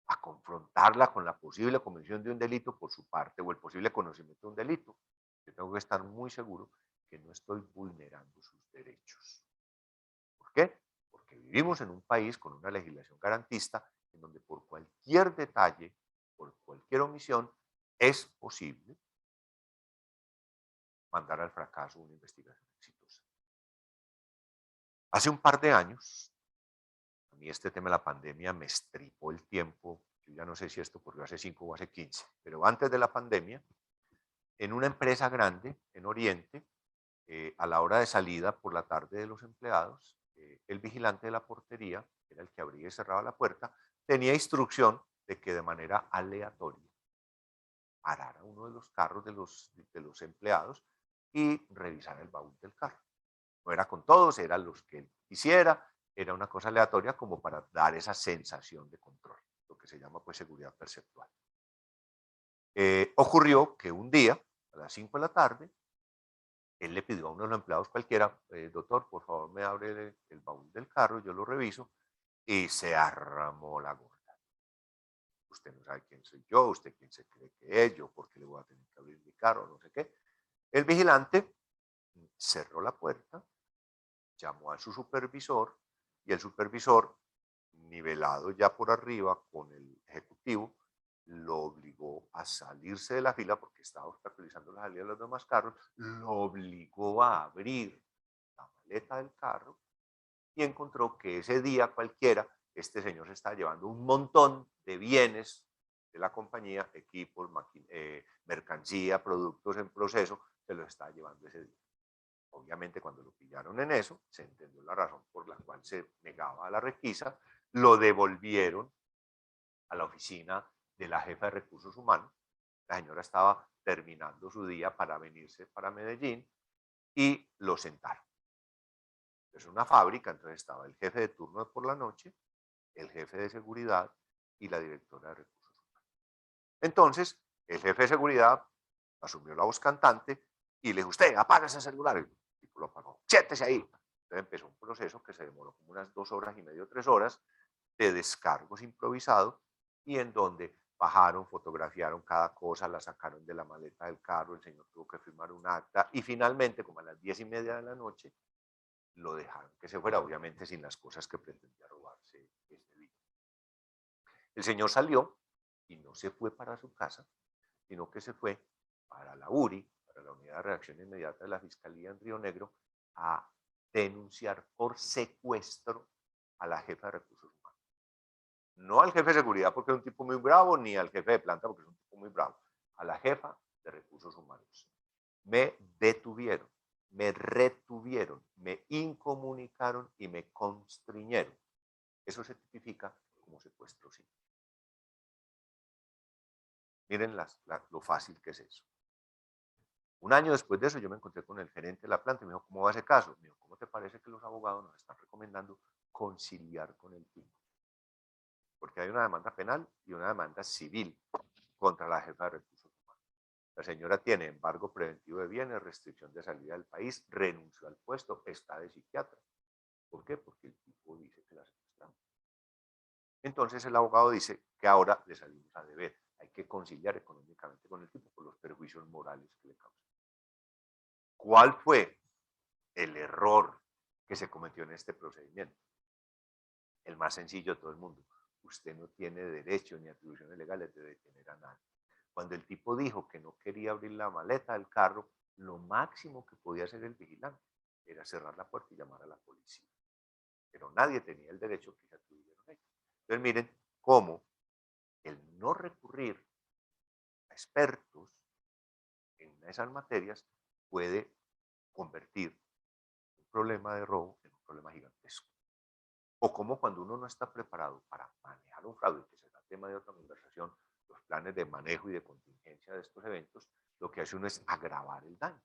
a confrontarla con la posible comisión de un delito por su parte o el posible conocimiento de un delito, yo tengo que estar muy seguro que no estoy vulnerando sus derechos. ¿Por qué? Porque vivimos en un país con una legislación garantista en donde por cualquier detalle, por cualquier omisión, es posible mandar al fracaso una investigación exitosa. Hace un par de años, a mí este tema de la pandemia me estripó el tiempo. Yo ya no sé si esto ocurrió hace 5 o hace 15, pero antes de la pandemia, en una empresa grande en Oriente, a la hora de salida por la tarde de los empleados, el vigilante de la portería, que era el que abría y cerraba la puerta, tenía instrucción de que de manera aleatoria parara uno de los carros de los empleados y revisara el baúl del carro. No era con todos, eran los que él quisiera, era una cosa aleatoria como para dar esa sensación de control, lo que se llama pues seguridad perceptual. Ocurrió que un día, a las 5 de la tarde, él le pidió a uno de los empleados cualquiera, doctor, por favor me abre el baúl del carro, yo lo reviso, y se arramó la gorda. Usted no sabe quién soy yo, usted quién se cree que es, yo por qué le voy a tener que abrir mi carro, no sé qué. El vigilante cerró la puerta, llamó a su supervisor y el supervisor, nivelado ya por arriba con el ejecutivo, lo obligó a salirse de la fila porque estaba obstaculizando la salida de los demás carros, lo obligó a abrir la maleta del carro y encontró que ese día cualquiera este señor se estaba llevando un montón de bienes de la compañía, equipos, mercancía, productos en proceso, se los estaba llevando ese día. Obviamente, cuando lo pillaron en eso, se entendió la razón por la cual se negaba a la requisa, lo devolvieron a la oficina de la jefa de recursos humanos. La señora estaba terminando su día para venirse para Medellín y lo sentaron. Es una fábrica, entonces estaba el jefe de turno por la noche, el jefe de seguridad y la directora de recursos humanos. Entonces, el jefe de seguridad asumió la voz cantante y le dijo, usted, apaga ese celular. El tipo lo apagó, siéntese ahí. Entonces empezó un proceso que se demoró como unas 2 horas y media, 3 horas, de descargos improvisados y en donde bajaron, fotografiaron cada cosa, la sacaron de la maleta del carro, el señor tuvo que firmar un acta y finalmente, como a las 10:30 de la noche, lo dejaron que se fuera, obviamente sin las cosas que pretendía robarse ese día. El señor salió y no se fue para su casa, sino que se fue para la URI, para la Unidad de Reacción Inmediata de la Fiscalía en Río Negro, a denunciar por secuestro a la jefa de recursos humanos. No al jefe de seguridad porque es un tipo muy bravo, ni al jefe de planta porque es un tipo muy bravo, a la jefa de recursos humanos. Me detuvieron, me retuvieron, me incomunicaron y me constriñeron. Eso se tipifica como secuestro simple. Miren lo fácil que es eso. Un año después de eso yo me encontré con el gerente de la planta y me dijo, ¿cómo va ese caso? Me dijo, ¿cómo te parece que los abogados nos están recomendando conciliar con el tipo? Porque hay una demanda penal y una demanda civil contra la jefa de recursos humanos. La señora tiene embargo preventivo de bienes, restricción de salida del país, renunció al puesto, está de psiquiatra. ¿Por qué? Porque el tipo dice que la secuestramos. Entonces el abogado dice que ahora le salimos a deber. Hay que conciliar económicamente con el tipo por los perjuicios morales que le causan. ¿Cuál fue el error que se cometió en este procedimiento? El más sencillo de todo el mundo. Usted no tiene derecho ni atribuciones legales de detener a nadie. Cuando el tipo dijo que no quería abrir la maleta del carro, lo máximo que podía hacer el vigilante era cerrar la puerta y llamar a la policía. Pero nadie tenía el derecho que se atribuyeron ellos. Entonces miren cómo el no recurrir a expertos en esas materias puede convertir un problema de robo en un problema gigantesco. O como cuando uno no está preparado para manejar un fraude, que será tema de otra conversación, los planes de manejo y de contingencia de estos eventos, lo que hace uno es agravar el daño.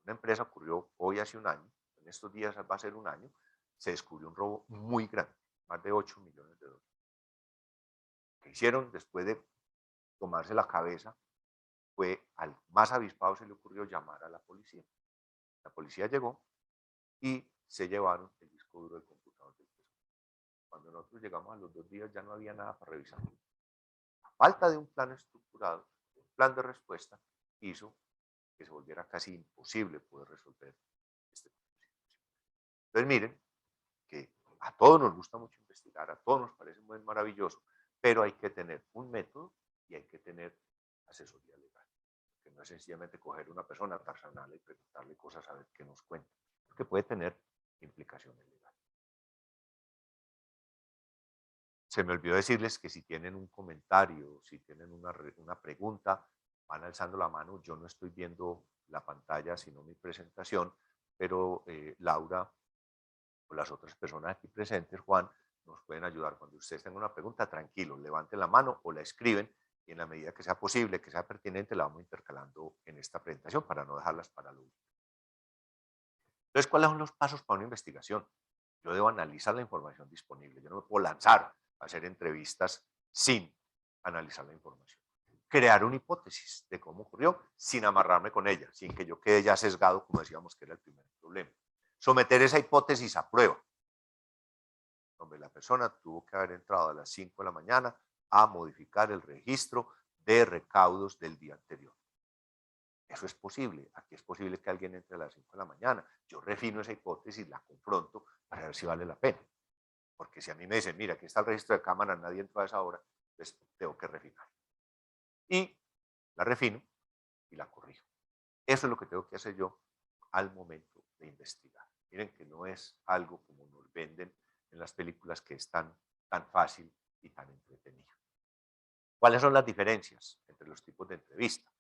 Una empresa ocurrió hoy hace un año, en estos días va a ser un año, se descubrió un robo muy grande, más de 8 millones de dólares. Lo que hicieron después de tomarse la cabeza fue al más avispado se le ocurrió llamar a la policía. La policía llegó y se llevaron el disco duro del computador del tesoro. Cuando nosotros llegamos a los 2 días ya no había nada para revisar. La falta de un plan estructurado, un plan de respuesta, hizo que se volviera casi imposible poder resolver este problema. Entonces miren que a todos nos gusta mucho investigar, a todos nos parece muy maravilloso, pero hay que tener un método y hay que tener asesoría legal. Que no es sencillamente coger una persona, tarzanarla y preguntarle cosas a ver qué nos cuenta, porque puede tener implicaciones legales. Se me olvidó decirles que si tienen un comentario, si tienen una pregunta, van alzando la mano. Yo no estoy viendo la pantalla, sino mi presentación, pero Laura o las otras personas aquí presentes, Juan, nos pueden ayudar. Cuando ustedes tengan una pregunta, tranquilos, levanten la mano o la escriben y en la medida que sea posible, que sea pertinente, la vamos intercalando en esta presentación para no dejarlas para lo último. Entonces, ¿cuáles son los pasos para una investigación? Yo debo analizar la información disponible. Yo no me puedo lanzar a hacer entrevistas sin analizar la información. Crear una hipótesis de cómo ocurrió sin amarrarme con ella, sin que yo quede ya sesgado, como decíamos que era el primer problema. Someter esa hipótesis a prueba. Donde la persona tuvo que haber entrado a las 5 de la mañana a modificar el registro de recaudos del día anterior. Eso es posible. Aquí es posible que alguien entre a las 5 de la mañana. Yo refino esa hipótesis, la confronto para ver si vale la pena. Porque si a mí me dicen, mira, aquí está el registro de cámara, nadie entró a esa hora, pues tengo que refinar. Y la refino y la corrijo. Eso es lo que tengo que hacer yo al momento de investigar. Miren que no es algo como nos venden en las películas que es tan fácil y tan entretenido. ¿Cuáles son las diferencias entre los tipos de entrevista?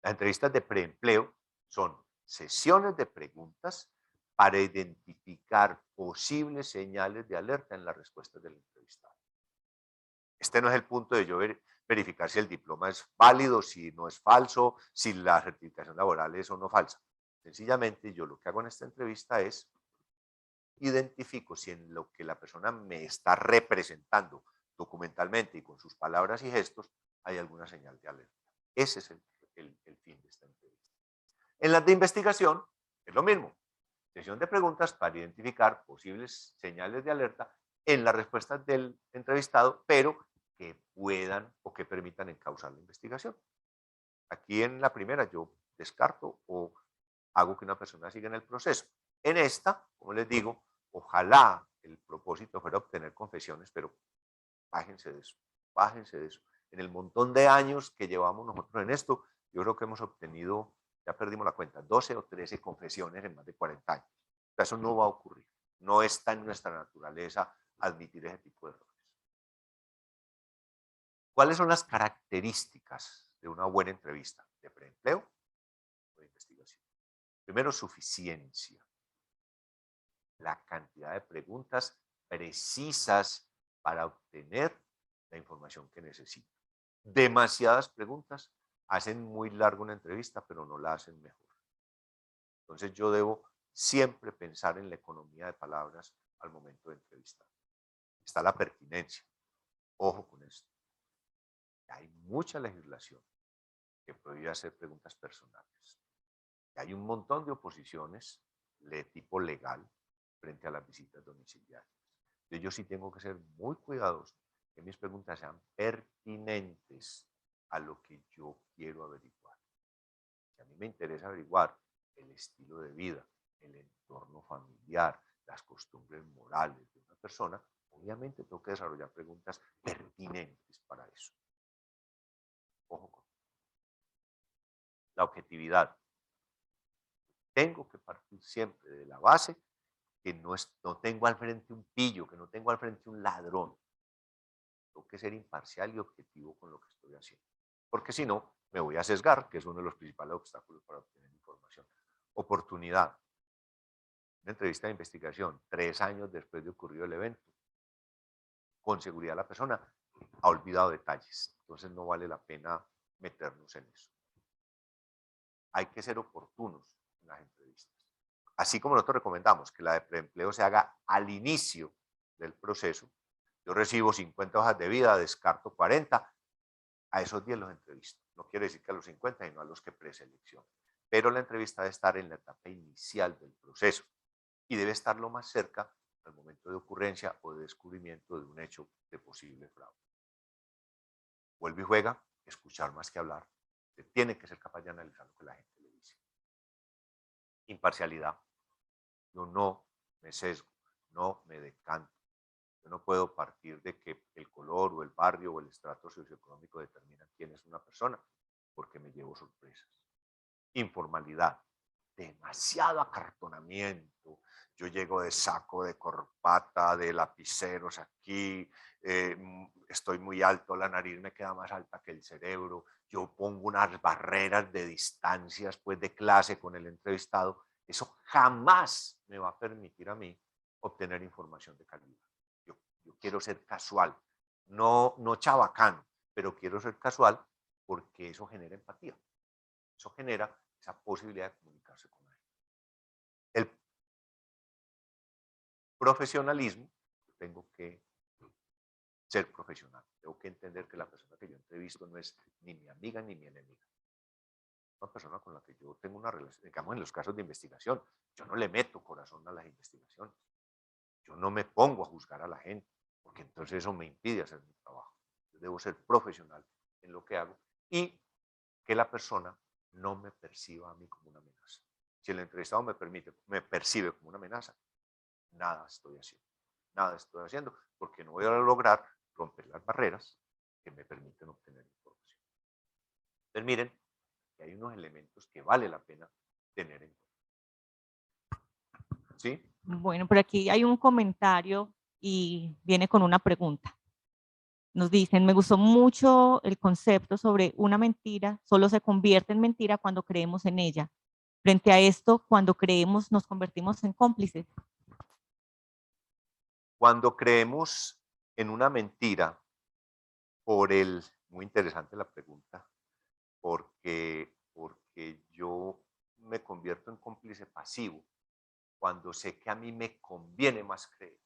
Las entrevistas de preempleo son sesiones de preguntas para identificar posibles señales de alerta en las respuestas del entrevistado. Este no es el punto de yo verificar si el diploma es válido, si no es falso, si la certificación laboral es o no falsa. Sencillamente yo lo que hago en esta entrevista es identifico si en lo que la persona me está representando documentalmente y con sus palabras y gestos hay alguna señal de alerta. Ese es el fin de esta entrevista. En las de investigación es lo mismo. Sesión de preguntas para identificar posibles señales de alerta en las respuestas del entrevistado, pero que puedan o que permitan encauzar la investigación. Aquí en la primera yo descarto o hago que una persona siga en el proceso. En esta, como les digo, ojalá el propósito fuera obtener confesiones, pero bájense de eso, bájense de eso. En el montón de años que llevamos nosotros en esto, yo creo que hemos obtenido, ya perdimos la cuenta, 12 o 13 confesiones en más de 40 años. O sea, eso no va a ocurrir. No está en nuestra naturaleza admitir ese tipo de errores. ¿Cuáles son las características de una buena entrevista de preempleo o de investigación? Primero, suficiencia. La cantidad de preguntas precisas para obtener la información que necesito. Demasiadas preguntas hacen muy larga una entrevista, pero no la hacen mejor. Entonces yo debo siempre pensar en la economía de palabras al momento de entrevistar. Está la pertinencia. Ojo con esto. Hay mucha legislación que prohíbe hacer preguntas personales. Hay un montón de oposiciones de tipo legal frente a las visitas domiciliarias. Entonces yo sí tengo que ser muy cuidadoso que mis preguntas sean pertinentes a lo que yo quiero averiguar. Si a mí me interesa averiguar el estilo de vida, el entorno familiar, las costumbres morales de una persona, obviamente tengo que desarrollar preguntas pertinentes para eso. Ojo con la objetividad. Tengo que partir siempre de la base que no tengo al frente un pillo, que no tengo al frente un ladrón. Tengo que ser imparcial y objetivo con lo que estoy haciendo. Porque si no, me voy a sesgar, que es uno de los principales obstáculos para obtener información. Oportunidad. Una entrevista de investigación, 3 años después de ocurrido el evento. Con seguridad la persona ha olvidado detalles. Entonces no vale la pena meternos en eso. Hay que ser oportunos en las entrevistas. Así como nosotros recomendamos que la de preempleo se haga al inicio del proceso, yo recibo 50 hojas de vida, descarto 40, a esos 10 los entrevisto. No quiere decir que a los 50, sino a los que preselecciono. Pero la entrevista debe estar en la etapa inicial del proceso y debe estar lo más cerca al momento de ocurrencia o de descubrimiento de un hecho de posible fraude. Vuelve y juega, escuchar más que hablar. Usted tiene que ser capaz de analizar lo que la gente le dice. Imparcialidad. Yo no me sesgo, no me decanto. Yo no puedo partir de que el color o el barrio o el estrato socioeconómico determinan quién es una persona, porque me llevo sorpresas. Informalidad, demasiado acartonamiento. Yo llego de saco, de corbata, de lapiceros aquí, estoy muy alto, la nariz me queda más alta que el cerebro, yo pongo unas barreras de distancias pues, de clase con el entrevistado. Eso jamás me va a permitir a mí obtener información de calidad. Yo quiero ser casual, no chabacano, pero quiero ser casual porque eso genera empatía. Eso genera esa posibilidad de comunicarse con él. El profesionalismo, tengo que ser profesional. Tengo que entender que la persona que yo entrevisto no es ni mi amiga ni mi enemiga. Una persona con la que yo tengo una relación, digamos en los casos de investigación, yo no le meto corazón a las investigaciones. Yo no me pongo a juzgar a la gente, porque entonces eso me impide hacer mi trabajo. Yo debo ser profesional en lo que hago y que la persona no me perciba a mí como una amenaza. Si el entrevistado me percibe como una amenaza, nada estoy haciendo. Nada estoy haciendo porque no voy a lograr romper las barreras que me permiten obtener información. Entonces miren que hay unos elementos que vale la pena tener en cuenta. ¿Sí? Bueno, por aquí hay un comentario y viene con una pregunta. Nos dicen, me gustó mucho el concepto sobre una mentira, solo se convierte en mentira cuando creemos en ella. Frente a esto, cuando creemos, nos convertimos en cómplices. Cuando creemos en una mentira, muy interesante la pregunta, porque yo me convierto en cómplice pasivo cuando sé que a mí me conviene más creer,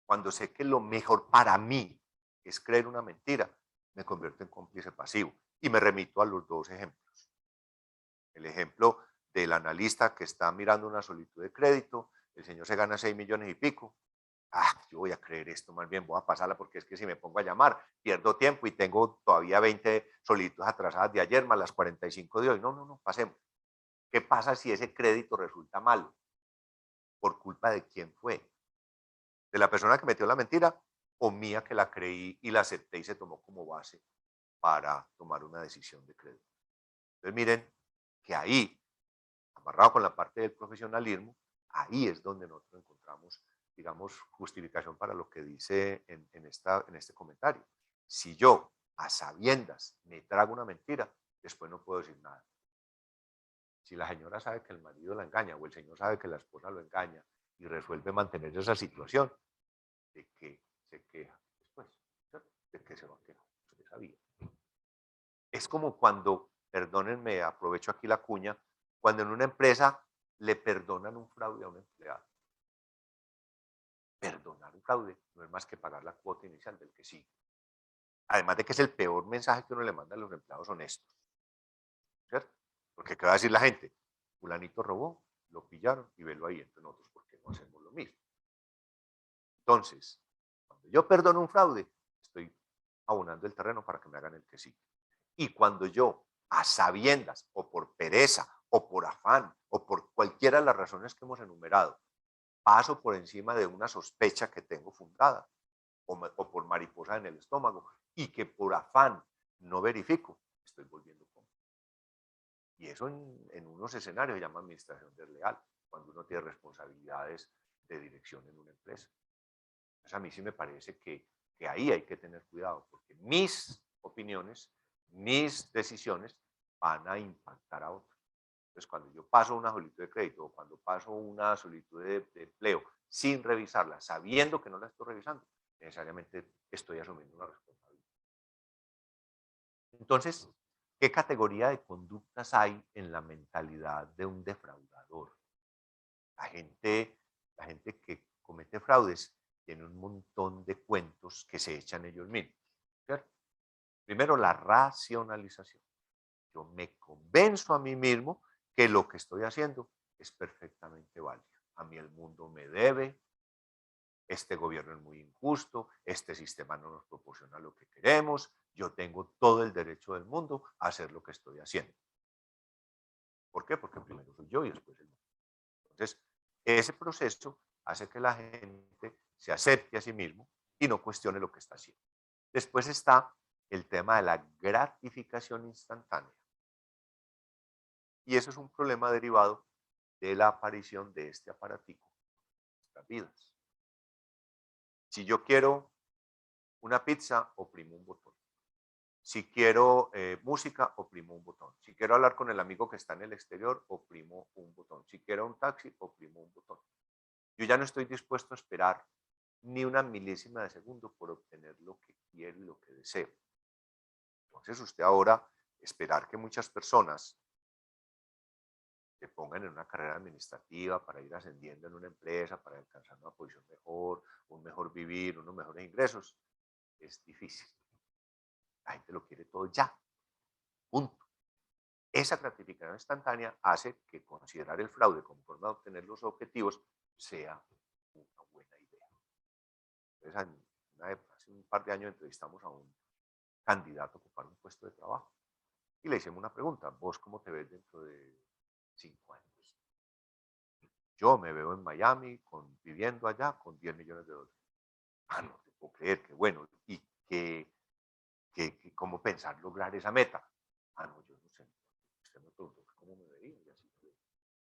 cuando sé que lo mejor para mí es creer una mentira, me convierto en cómplice pasivo. Y me remito a los dos ejemplos. El ejemplo del analista que está mirando una solicitud de crédito, el señor se gana 6 millones y pico. Yo voy a creer esto, más bien voy a pasarla porque es que si me pongo a llamar, pierdo tiempo y tengo todavía 20 solicitudes atrasadas de ayer más las 45 de hoy. No, pasemos. ¿Qué pasa si ese crédito resulta malo? ¿Por culpa de quién fue? ¿De la persona que metió la mentira o mía que la creí y la acepté y se tomó como base para tomar una decisión de crédito? Entonces miren que ahí, amarrado con la parte del profesionalismo, ahí es donde nosotros encontramos, digamos, justificación para lo que dice en este comentario. Si yo, a sabiendas, me trago una mentira, después no puedo decir nada. Si la señora sabe que el marido la engaña o el señor sabe que la esposa lo engaña y resuelve mantener esa situación, ¿de qué se queja después? ¿De qué se va a quejar? Usted sabía. Es como cuando, perdónenme, aprovecho aquí la cuña, cuando en una empresa le perdonan un fraude a un empleado. Perdonar un fraude no es más que pagar la cuota inicial del que sigue. Además de que es el peor mensaje que uno le manda a los empleados honestos. ¿Cierto? Porque ¿qué va a decir la gente? Fulanito robó, lo pillaron y velo ahí. Entonces nosotros, ¿por qué no hacemos lo mismo? Entonces, cuando yo perdono un fraude, estoy abonando el terreno para que me hagan el que sigue. Y cuando yo, a sabiendas, o por pereza, o por afán, o por cualquiera de las razones que hemos enumerado, paso por encima de una sospecha que tengo fundada, o por mariposa en el estómago, y que por afán no verifico, estoy volviendo cómplice. Y eso en unos escenarios se llama administración desleal, cuando uno tiene responsabilidades de dirección en una empresa. Entonces a mí sí me parece que ahí hay que tener cuidado, porque mis opiniones, mis decisiones van a impactar a otros. Entonces, cuando yo paso una solicitud de crédito o cuando paso una solicitud de empleo sin revisarla, sabiendo que no la estoy revisando, necesariamente estoy asumiendo una responsabilidad. Entonces, ¿qué categoría de conductas hay en la mentalidad de un defraudador? La gente que comete fraudes tiene un montón de cuentos que se echan ellos mismos. ¿Cierto? Primero, la racionalización. Yo me convenzo a mí mismo que lo que estoy haciendo es perfectamente válido. A mí el mundo me debe, este gobierno es muy injusto, este sistema no nos proporciona lo que queremos, yo tengo todo el derecho del mundo a hacer lo que estoy haciendo. ¿Por qué? Porque primero soy yo y después el mundo. Entonces, ese proceso hace que la gente se acepte a sí mismo y no cuestione lo que está haciendo. Después está el tema de la gratificación instantánea. Y eso es un problema derivado de la aparición de este aparatico en nuestras vidas. Si yo quiero una pizza, oprimo un botón. Si quiero música, oprimo un botón. Si quiero hablar con el amigo que está en el exterior, oprimo un botón. Si quiero un taxi, oprimo un botón. Yo ya no estoy dispuesto a esperar ni una milésima de segundo por obtener lo que quiero y lo que deseo. Entonces usted ahora esperar que muchas personas se pongan en una carrera administrativa para ir ascendiendo en una empresa, para alcanzar una posición mejor, un mejor vivir, unos mejores ingresos, es difícil. La gente lo quiere todo ya. Punto. Esa gratificación instantánea hace que considerar el fraude como forma de obtener los objetivos sea una buena idea. Entonces, hace un par de años entrevistamos a un candidato a ocupar un puesto de trabajo y le hicimos una pregunta: ¿vos cómo te ves dentro de 5 años? Yo me veo en Miami, viviendo allá con $10 millones. No te puedo creer, qué bueno. ¿Y cómo pensar lograr esa meta? No, yo no sé. Usted me preguntó cómo me veía. Y así fue.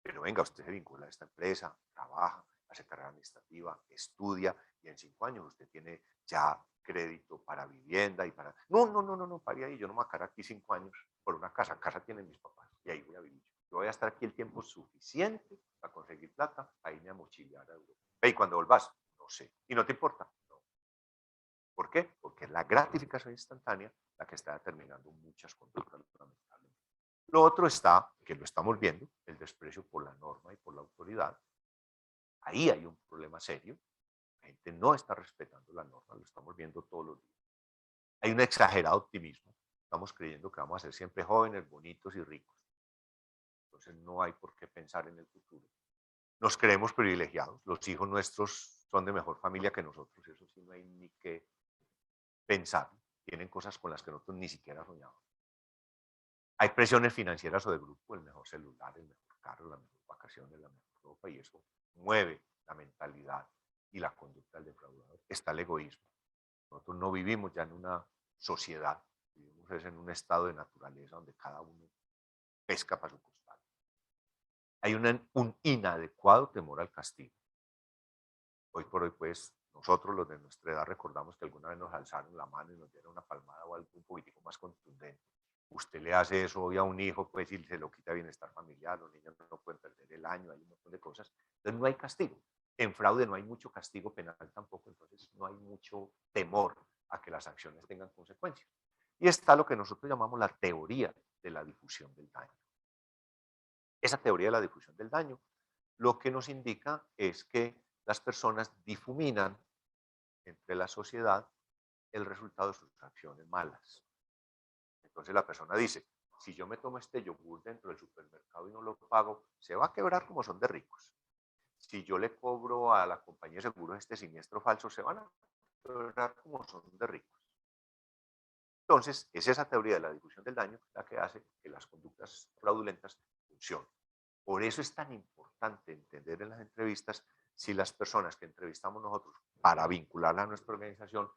Pero venga, usted se vincula a esta empresa, trabaja, hace carrera administrativa, estudia y en 5 años usted tiene ya crédito para vivienda y para... No, pare ahí, yo no me voy a quedar aquí 5 años por una casa. Casa tienen mis papás y ahí voy a vivir. Yo voy a estar aquí el tiempo suficiente para conseguir plata, para irme a mochilear a Europa. ¿Y cuando volvás? No sé. ¿Y no te importa? No. ¿Por qué? Porque es la gratificación instantánea la que está determinando muchas conductas, lamentablemente. Lo otro está, que lo estamos viendo, el desprecio por la norma y por la autoridad. Ahí hay un problema serio. La gente no está respetando la norma, lo estamos viendo todos los días. Hay un exagerado optimismo. Estamos creyendo que vamos a ser siempre jóvenes, bonitos y ricos. Entonces no hay por qué pensar en el futuro. Nos creemos privilegiados. Los hijos nuestros son de mejor familia que nosotros. Eso sí no hay ni que pensar. Tienen cosas con las que nosotros ni siquiera soñamos. Hay presiones financieras o de grupo, el mejor celular, el mejor carro, las mejores vacaciones, la mejor ropa, y eso mueve la mentalidad y la conducta del defraudador. Está el egoísmo. Nosotros no vivimos ya en una sociedad, vivimos en un estado de naturaleza donde cada uno pesca para su costal. Hay un inadecuado temor al castigo. Hoy por hoy, pues, nosotros los de nuestra edad recordamos que alguna vez nos alzaron la mano y nos dieron una palmada o algo un poquitico más contundente. Usted le hace eso hoy a un hijo, pues, y se lo quita bienestar familiar, los niños no pueden perder el año, hay un montón de cosas. Entonces no hay castigo. En fraude no hay mucho castigo penal tampoco, entonces no hay mucho temor a que las acciones tengan consecuencias. Y está lo que nosotros llamamos la teoría de la difusión del daño. Esa teoría de la difusión del daño lo que nos indica es que las personas difuminan entre la sociedad el resultado de sus acciones malas. Entonces la persona dice, si yo me tomo este yogur dentro del supermercado y no lo pago, se va a quebrar como son de ricos. Si yo le cobro a la compañía de seguros este siniestro falso, se van a quebrar como son de ricos. Entonces, es esa teoría de la difusión del daño la que hace que las conductas fraudulentas funcionen. Por eso es tan importante entender en las entrevistas si las personas que entrevistamos nosotros para vincularla a nuestra organización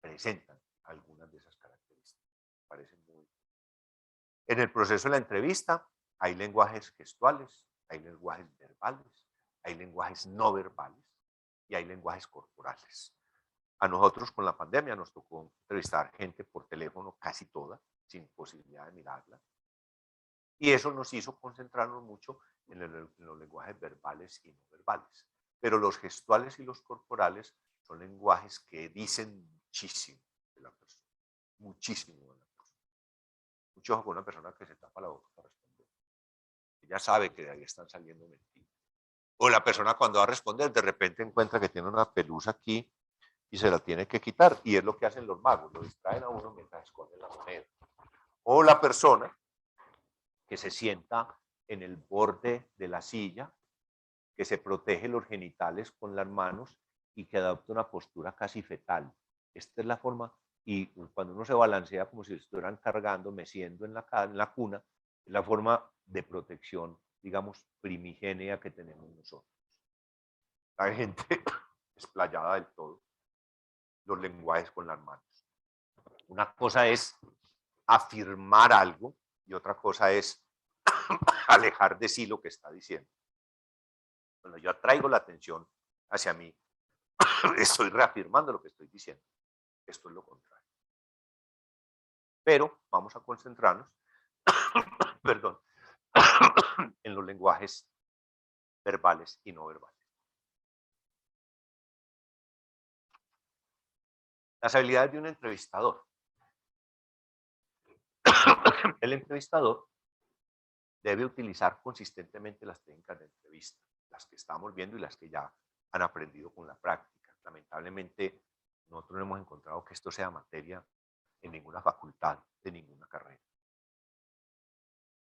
presentan algunas de esas características. Me parece muy... En el proceso de la entrevista hay lenguajes gestuales, hay lenguajes verbales, hay lenguajes no verbales y hay lenguajes corporales. A nosotros con la pandemia nos tocó entrevistar gente por teléfono, casi toda, sin posibilidad de mirarla. Y eso nos hizo concentrarnos mucho en los lenguajes verbales y no verbales. Pero los gestuales y los corporales son lenguajes que dicen muchísimo de la persona. Muchísimo de la persona. Mucho ojo con una persona que se tapa la boca para responder. Ella sabe que de ahí están saliendo mentiras. O la persona cuando va a responder de repente encuentra que tiene una pelusa aquí y se la tiene que quitar. Y es lo que hacen los magos, lo distraen a uno mientras esconden la moneda. O la persona que se sienta en el borde de la silla, que se protege los genitales con las manos y que adopta una postura casi fetal. Esta es la forma, y cuando uno se balancea como si estuvieran cargando, meciendo en la cuna, es la forma de protección, digamos, primigenia que tenemos nosotros. La gente explayada del todo, los lenguajes con las manos. Una cosa es afirmar algo y otra cosa es alejar de sí lo que está diciendo. Cuando yo atraigo la atención hacia mí, estoy reafirmando lo que estoy diciendo. Esto es lo contrario. Pero vamos a concentrarnos, perdón, en los lenguajes verbales y no verbales. Las habilidades de un entrevistador. El entrevistador debe utilizar consistentemente las técnicas de entrevista, las que estamos viendo y las que ya han aprendido con la práctica. Lamentablemente, nosotros no hemos encontrado que esto sea materia en ninguna facultad, de ninguna carrera.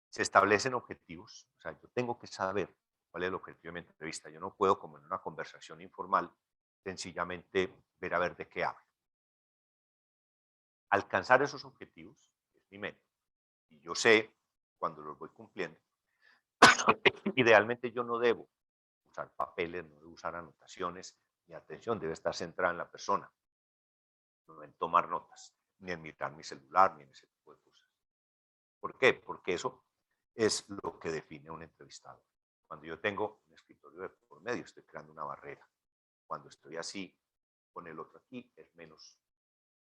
Se establecen objetivos, o sea, yo tengo que saber cuál es el objetivo de mi entrevista. Yo no puedo, como en una conversación informal, sencillamente ver a ver de qué hablo. Alcanzar esos objetivos es mi meta. Y yo sé cuando los voy cumpliendo. Idealmente yo no debo usar papeles, no debo usar anotaciones. Mi atención debe estar centrada en la persona, no en tomar notas, ni en mirar mi celular, ni en ese tipo de cosas. ¿Por qué? Porque eso es lo que define a un entrevistador. Cuando yo tengo un escritorio de por medio, estoy creando una barrera. Cuando estoy así, con el otro aquí, es menos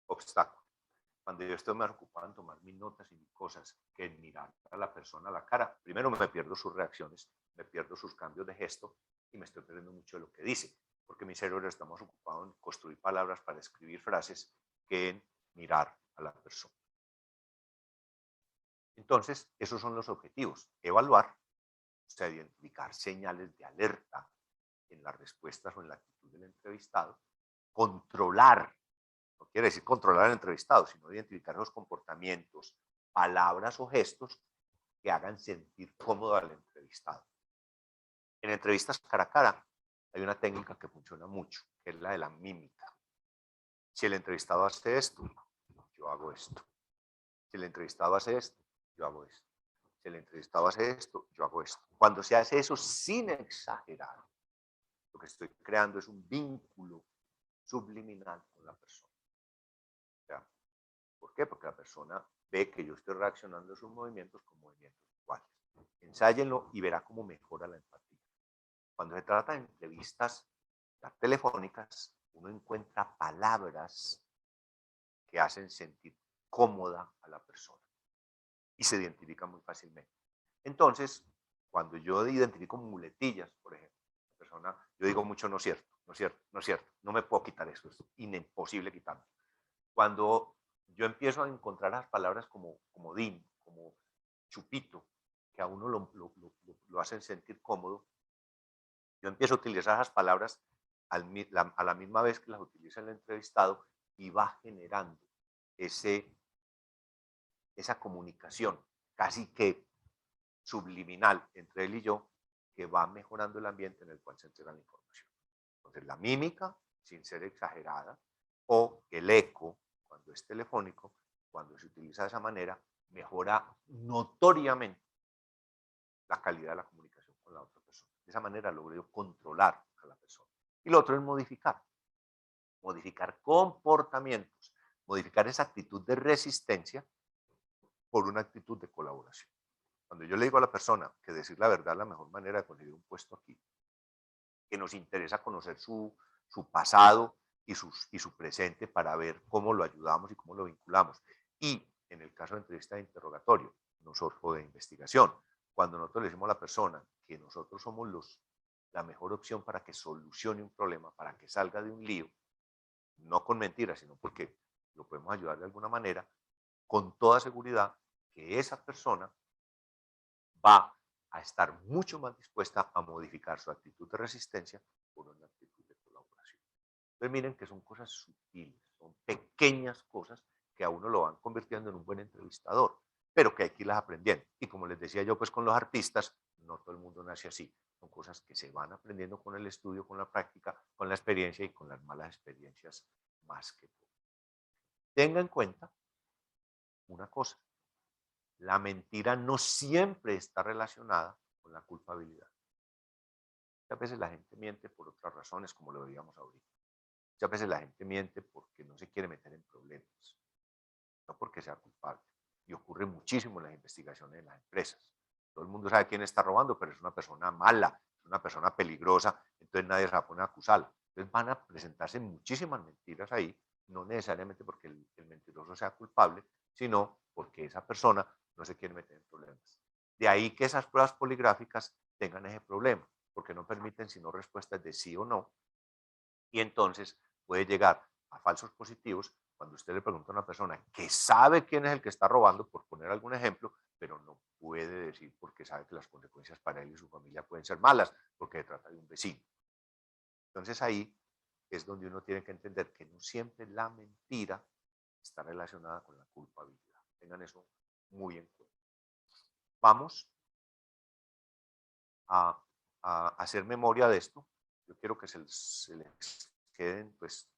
obstáculo. Cuando yo estoy más ocupado en tomar mis notas y mis cosas que en mirar a la persona a la cara, primero me pierdo sus reacciones, me pierdo sus cambios de gesto y me estoy perdiendo mucho de lo que dice, porque mi cerebro está más ocupado en construir palabras para escribir frases que en mirar a la persona. Entonces, esos son los objetivos: evaluar, o sea, identificar señales de alerta en las respuestas o en la actitud del entrevistado, controlar, no quiere decir controlar al entrevistado, sino identificar los comportamientos, palabras o gestos que hagan sentir cómodo al entrevistado. En entrevistas cara a cara hay una técnica que funciona mucho, que es la de la mímica. Si el entrevistado hace esto, yo hago esto. Si el entrevistado hace esto, yo hago esto. Si el entrevistado hace esto, yo hago esto. Cuando se hace eso sin exagerar, lo que estoy creando es un vínculo subliminal con la persona. ¿Ya? ¿Por qué? Porque la persona ve que yo estoy reaccionando a sus movimientos con movimientos iguales. Ensáyenlo y verá cómo mejora la empatía. Cuando se trata de entrevistas telefónicas, uno encuentra palabras que hacen sentir cómoda a la persona y se identifica muy fácilmente. Entonces, cuando yo identifico muletillas, por ejemplo, la persona, yo digo mucho no es cierto, no es cierto, no es cierto, no me puedo quitar eso, es imposible quitarlo. Cuando yo empiezo a encontrar las palabras como comodín, como chupito, que a uno lo hacen sentir cómodo, yo empiezo a utilizar esas palabras a la misma vez que las utiliza el entrevistado y va generando esa comunicación casi que subliminal entre él y yo, que va mejorando el ambiente en el cual se entrega la información. Entonces, la mímica, sin ser exagerada, o el eco, cuando es telefónico, cuando se utiliza de esa manera, mejora notoriamente la calidad de la comunicación con la otra persona. De esa manera logro controlar a la persona. Y lo otro es modificar comportamientos, modificar esa actitud de resistencia por una actitud de colaboración. Cuando yo le digo a la persona que decir la verdad es la mejor manera de conseguir un puesto aquí, que nos interesa conocer su pasado y su presente para ver cómo lo ayudamos y cómo lo vinculamos. Y en el caso de entrevista de interrogatorio, o de investigación, cuando nosotros le decimos a la persona que nosotros somos la mejor opción para que solucione un problema, para que salga de un lío, no con mentiras, sino porque lo podemos ayudar de alguna manera, con toda seguridad que esa persona va a estar mucho más dispuesta a modificar su actitud de resistencia por una actitud de colaboración. Entonces miren que son cosas sutiles, son pequeñas cosas que a uno lo van convirtiendo en un buen entrevistador, pero que hay que irlas aprendiendo. Y como les decía yo, pues con los artistas, no todo el mundo nace así. Son cosas que se van aprendiendo con el estudio, con la práctica, con la experiencia y con las malas experiencias más que todo. Tenga en cuenta una cosa: la mentira no siempre está relacionada con la culpabilidad. Muchas veces la gente miente por otras razones, como lo veíamos ahorita. Muchas veces la gente miente porque no se quiere meter en problemas, no porque sea culpable. Y ocurre muchísimo en las investigaciones de las empresas. Todo el mundo sabe quién está robando, pero es una persona mala, es una persona peligrosa, entonces nadie se va a poner a acusarla. Entonces van a presentarse muchísimas mentiras ahí, no necesariamente porque el mentiroso sea culpable, sino porque esa persona no se quiere meter en problemas. De ahí que esas pruebas poligráficas tengan ese problema, porque no permiten sino respuestas de sí o no, y entonces puede llegar a falsos positivos cuando usted le pregunta a una persona que sabe quién es el que está robando, por poner algún ejemplo, pero no puede decir porque sabe que las consecuencias para él y su familia pueden ser malas, porque se trata de un vecino. Entonces ahí es donde uno tiene que entender que no siempre la mentira está relacionada con la culpabilidad. Tengan eso muy en cuenta. Vamos a hacer memoria de esto. Yo quiero que se les queden pues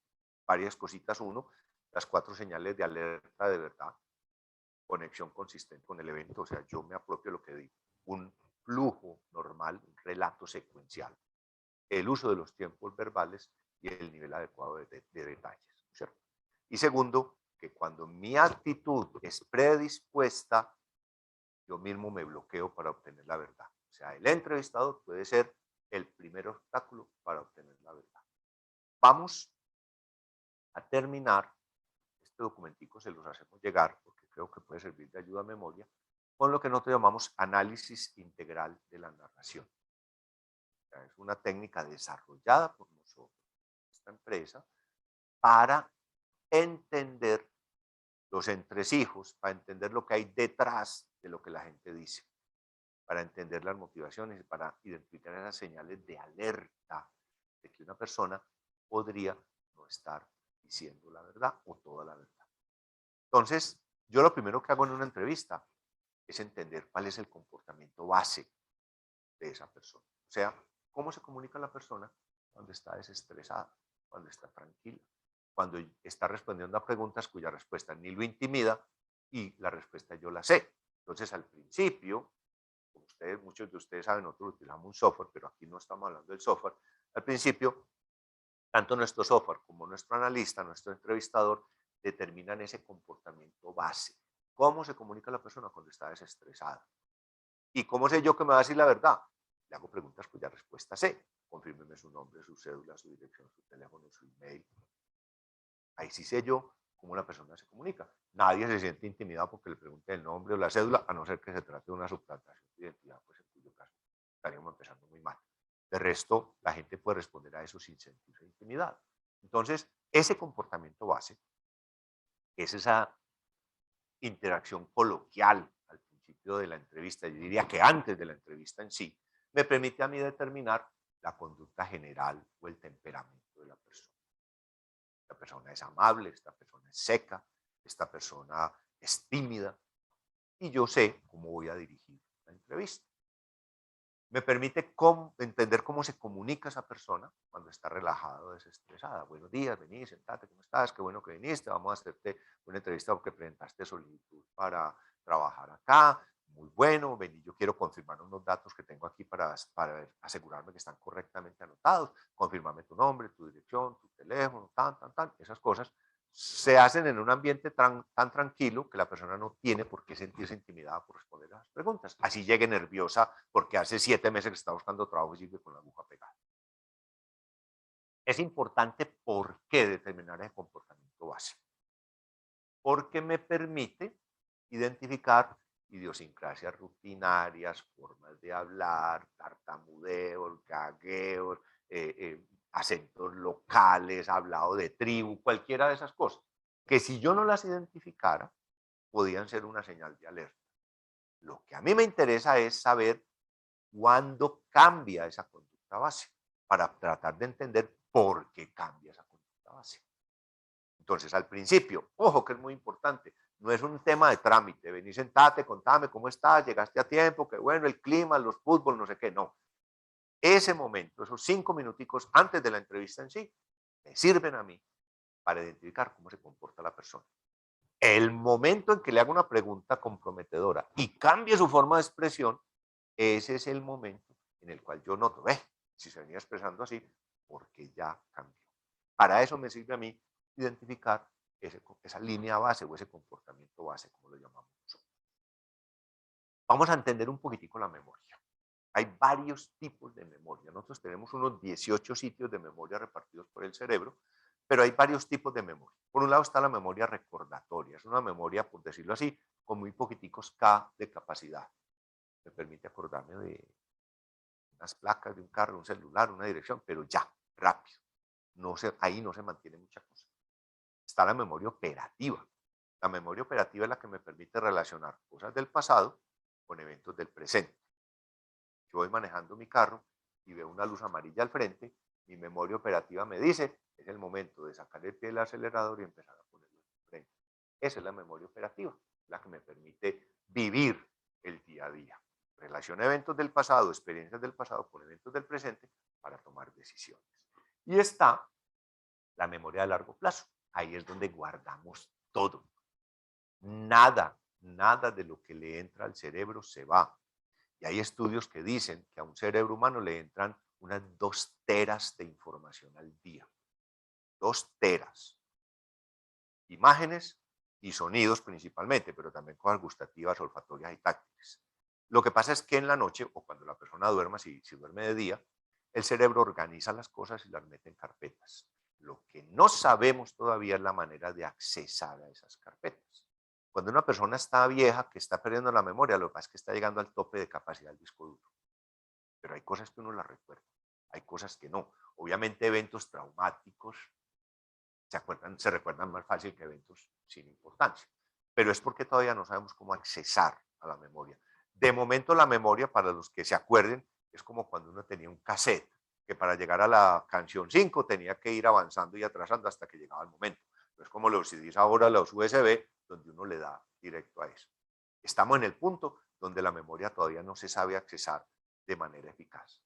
varias cositas. Uno, las 4 señales de alerta de verdad. Conexión consistente con el evento, o sea, yo me apropio lo que digo. Un flujo normal, un relato secuencial. El uso de los tiempos verbales y el nivel adecuado de detalles, ¿cierto? Y segundo, que cuando mi actitud es predispuesta yo mismo me bloqueo para obtener la verdad. O sea, el entrevistador puede ser el primer obstáculo para obtener la verdad. Vamos a terminar, este documentico se los hacemos llegar porque creo que puede servir de ayuda a memoria, con lo que nosotros llamamos análisis integral de la narración. O sea, es una técnica desarrollada por nosotros, esta empresa, para entender los entresijos, para entender lo que hay detrás de lo que la gente dice, para entender las motivaciones y para identificar esas señales de alerta de que una persona podría no estar diciendo la verdad o toda la verdad. Entonces, yo lo primero que hago en una entrevista es entender cuál es el comportamiento base de esa persona. O sea, cómo se comunica la persona cuando está desestresada, cuando está tranquila, cuando está respondiendo a preguntas cuya respuesta ni lo intimida y la respuesta yo la sé. Entonces, al principio, como ustedes, muchos de ustedes saben, nosotros utilizamos un software, pero aquí no estamos hablando del software. Al principio, tanto nuestro software como nuestro analista, nuestro entrevistador, determinan ese comportamiento base. ¿Cómo se comunica la persona cuando está desestresada? ¿Y cómo sé yo que me va a decir la verdad? Le hago preguntas cuya respuesta sé. Confírmeme su nombre, su cédula, su dirección, su teléfono, su email. Ahí sí sé yo cómo la persona se comunica. Nadie se siente intimidado porque le pregunte el nombre o la cédula, a no ser que se trate de una suplantación de identidad, pues en cuyo caso estaríamos empezando muy mal. De resto, la gente puede responder a eso sin sentirse intimidado. Entonces, ese comportamiento base es esa interacción coloquial al principio de la entrevista, yo diría que antes de la entrevista en sí, me permite a mí determinar la conducta general o el temperamento de la persona. Esta persona es amable, esta persona es seca, esta persona es tímida y yo sé cómo voy a dirigir la entrevista. Me permite entender cómo se comunica esa persona cuando está relajada o desestresada. Buenos días, vení, sentate, ¿cómo estás? Qué bueno que viniste, vamos a hacerte una entrevista porque presentaste solicitud para trabajar acá. Muy bueno, vení, yo quiero confirmar unos datos que tengo aquí para asegurarme que están correctamente anotados. Confírmame tu nombre, tu dirección, tu teléfono, esas cosas se hacen en un ambiente tan tranquilo que la persona no tiene por qué sentirse intimidada por responder a las preguntas. Así llegue nerviosa porque hace 7 meses que está buscando trabajo y sigue con la aguja pegada. Es importante por qué determinar el comportamiento base. Porque me permite identificar idiosincrasias rutinarias, formas de hablar, tartamudeos, gagueos, acentos locales, hablado de tribu, cualquiera de esas cosas, que si yo no las identificara, podían ser una señal de alerta. Lo que a mí me interesa es saber cuándo cambia esa conducta base, para tratar de entender por qué cambia esa conducta base. Entonces, al principio, ojo que es muy importante, no es un tema de trámite, vení, sentate, contame cómo estás, llegaste a tiempo, qué bueno, el clima, los fútbol, no sé qué, no. Ese momento, esos 5 minuticos antes de la entrevista en sí, me sirven a mí para identificar cómo se comporta la persona. El momento en que le hago una pregunta comprometedora y cambie su forma de expresión, ese es el momento en el cual yo noto, si se venía expresando así, porque ya cambió. Para eso me sirve a mí identificar esa línea base o ese comportamiento base, como lo llamamos nosotros. Vamos a entender un poquitico la memoria. Hay varios tipos de memoria. Nosotros tenemos unos 18 sitios de memoria repartidos por el cerebro, pero hay varios tipos de memoria. Por un lado está la memoria recordatoria. Es una memoria, por decirlo así, con muy poquiticos K de capacidad. Me permite acordarme de unas placas de un carro, un celular, una dirección, pero ya, rápido. Ahí no se mantiene mucha cosa. Está la memoria operativa. La memoria operativa es la que me permite relacionar cosas del pasado con eventos del presente. Yo voy manejando mi carro y veo una luz amarilla al frente, mi memoria operativa me dice, es el momento de sacar el pie del acelerador y empezar a ponerlo al frente. Esa es la memoria operativa, la que me permite vivir el día a día. Relaciona eventos del pasado, experiencias del pasado con eventos del presente para tomar decisiones. Y está la memoria de largo plazo. Ahí es donde guardamos todo. Nada de lo que le entra al cerebro se va. Y hay estudios que dicen que a un cerebro humano le entran unas 2 teras de información al día. 2 teras. Imágenes, y sonidos principalmente, pero también cosas gustativas, olfatorias y táctiles. Lo que pasa es que en la noche, o cuando la persona duerma, si duerme de día, el cerebro organiza las cosas y las mete en carpetas. Lo que no sabemos todavía es la manera de accesar a esas carpetas. Cuando una persona está vieja, que está perdiendo la memoria, lo que pasa es que está llegando al tope de capacidad del disco duro. Pero hay cosas que uno las recuerda, hay cosas que no. Obviamente eventos traumáticos se recuerdan más fácil que eventos sin importancia. Pero es porque todavía no sabemos cómo accesar a la memoria. De momento la memoria, para los que se acuerden, es como cuando uno tenía un cassette, que para llegar a la canción 5 tenía que ir avanzando y atrasando hasta que llegaba el momento. No es como los CDs ahora, los USB, donde uno le da directo a eso. Estamos en el punto donde la memoria todavía no se sabe accesar de manera eficaz.